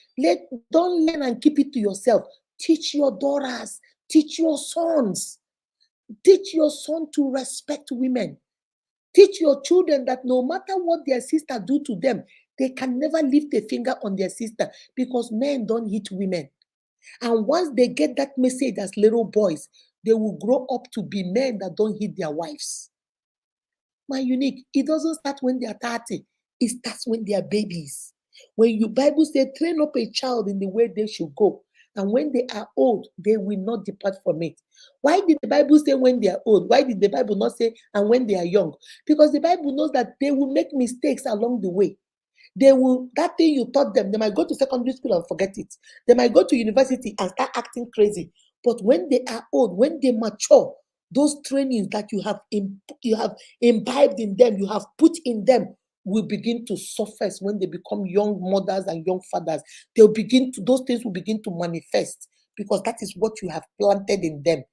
S1: don't learn and keep it to yourself. Teach your daughters, teach your sons. Teach your son to respect women. Teach your children that no matter what their sister do to them, they can never lift a finger on their sister because men don't hit women. And once they get that message as little boys, they will grow up to be men that don't hit their wives. My unique, it doesn't start when they are 30. It starts when they are babies. When you Bible says, train up a child in the way they should go. And when they are old, they will not depart from it. Why did the Bible say when they are old? Why did the Bible not say and when they are young? Because the Bible knows that they will make mistakes along the way. They will, that thing you taught them, they might go to secondary school and forget it. They might go to university and start acting crazy. But when they are old, when they mature, those trainings that you have imbibed in them, you have put in them, will begin to surface when they become young mothers and young fathers. They'll begin to, those things will begin to manifest because that is what you have planted in them.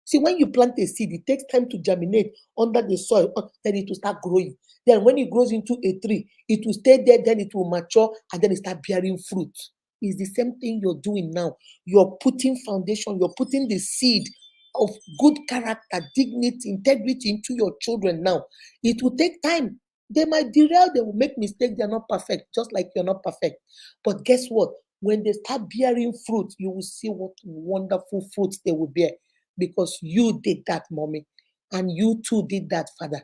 S1: See, when you plant a seed, it takes time to germinate under the soil, then it will start growing. Then when it grows into a tree, it will stay there, then it will mature, and then it start bearing fruit. It's the same thing you're doing now. You're putting foundation, you're putting the seed of good character, dignity, integrity into your children now. It will take time. They might derail, they will make mistakes, they're not perfect, just like you're not perfect. But guess what? When they start bearing fruit, you will see what wonderful fruits they will bear because you did that, mommy, and you too did that, father.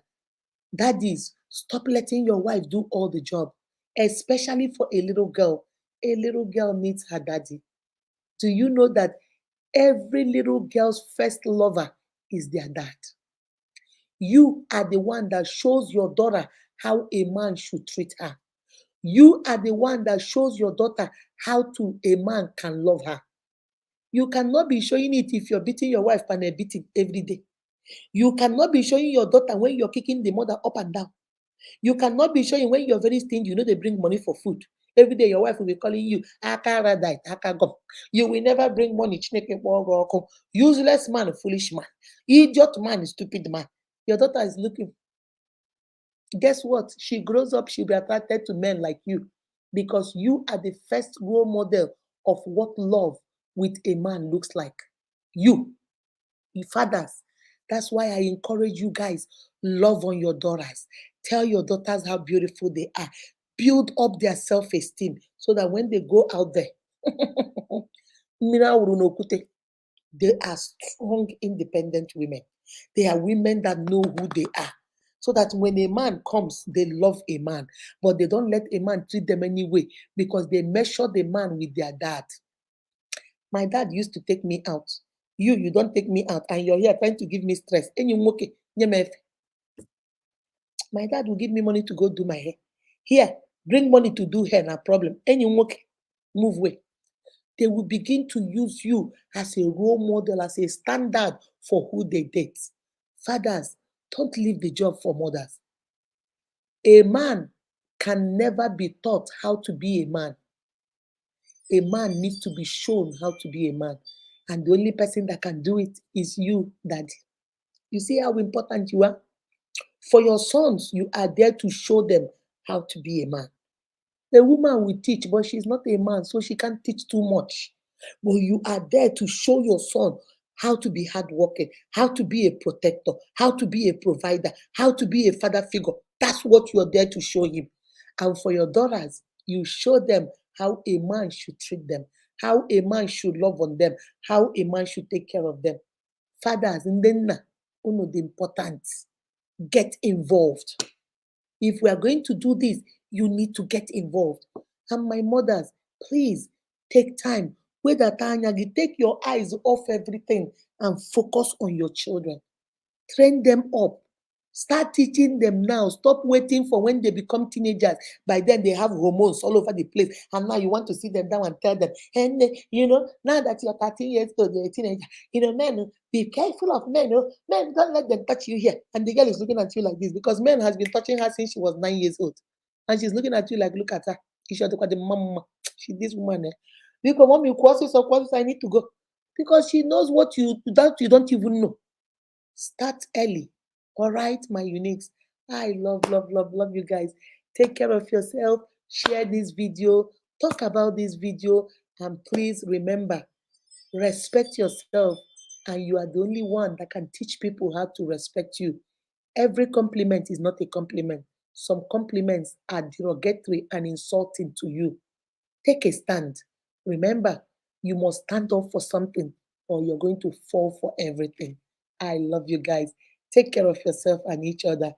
S1: Daddies, stop letting your wife do all the job, especially for a little girl. A little girl needs her daddy. Do you know that every little girl's first lover is their dad? You are the one that shows your daughter how a man should treat her. You are the one that shows your daughter how to a man can love her. You cannot be showing it if you're beating your wife and beating every day. You cannot be showing your daughter when you're kicking the mother up and down. You cannot be showing when you're very stingy, you know they bring money for food. Every day your wife will be calling you, "Aka radite, aka go." You will never bring money. Chineke kpọrọ ọkụ. Useless man, foolish man. Idiot man, stupid man. Your daughter is looking. Guess what? She grows up, she'll be attracted to men like you because you are the first role model of what love with a man looks like. You fathers. That's why I encourage you guys, love on your daughters. Tell your daughters how beautiful they are. Build up their self-esteem so that when they go out there, they are strong, independent women. They are women that know who they are. So that when a man comes, they love a man, but they don't let a man treat them anyway because they measure the man with their dad. My dad used to take me out. You don't take me out, and you're here trying to give me stress. My dad will give me money to go do my hair. Here, bring money to do hair, no problem. Move away. They will begin to use you as a role model, as a standard for who they date. Fathers, don't leave the job for mothers. A man can never be taught how to be a man. A man needs to be shown how to be a man. And the only person that can do it is you, daddy. You see how important you are? For your sons, you are there to show them how to be a man. A woman will teach, but she's not a man, so she can't teach too much. But you are there to show your son how to be hardworking, how to be a protector, how to be a provider, how to be a father figure. That's what you're there to show him. And for your daughters, you show them how a man should treat them, how a man should love on them, how a man should take care of them. Fathers, and then the important. Get involved. If we are going to do this, you need to get involved. And my mothers, please take time. Take your eyes off everything and focus on your children. Train them up. Start teaching them now. Stop waiting for when they become teenagers. By then they have hormones all over the place. And now you want to sit them down and tell them, and now that you're 13 years old, you're a teenager, men, be careful of men. Men, don't let them touch you here. And the girl is looking at you like this because men has been touching her since she was 9 years old. And she's looking at you like, look at her. You should look at the mama. She this woman. Because mommy, I need to go. Because she knows what you don't even know. Start early. All right, my uniques. I love you guys. Take care of yourself. Share this video. Talk about this video. And please remember, respect yourself. And you are the only one that can teach people how to respect you. Every compliment is not a compliment. Some compliments are derogatory and insulting to you. Take a stand. Remember, You must stand up for something, or you're going to fall for everything. I love you guys. Take care of yourself and each other.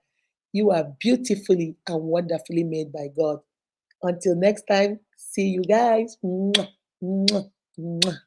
S1: You are beautifully and wonderfully made by God. Until next time, see you guys. Mwah, mwah, mwah.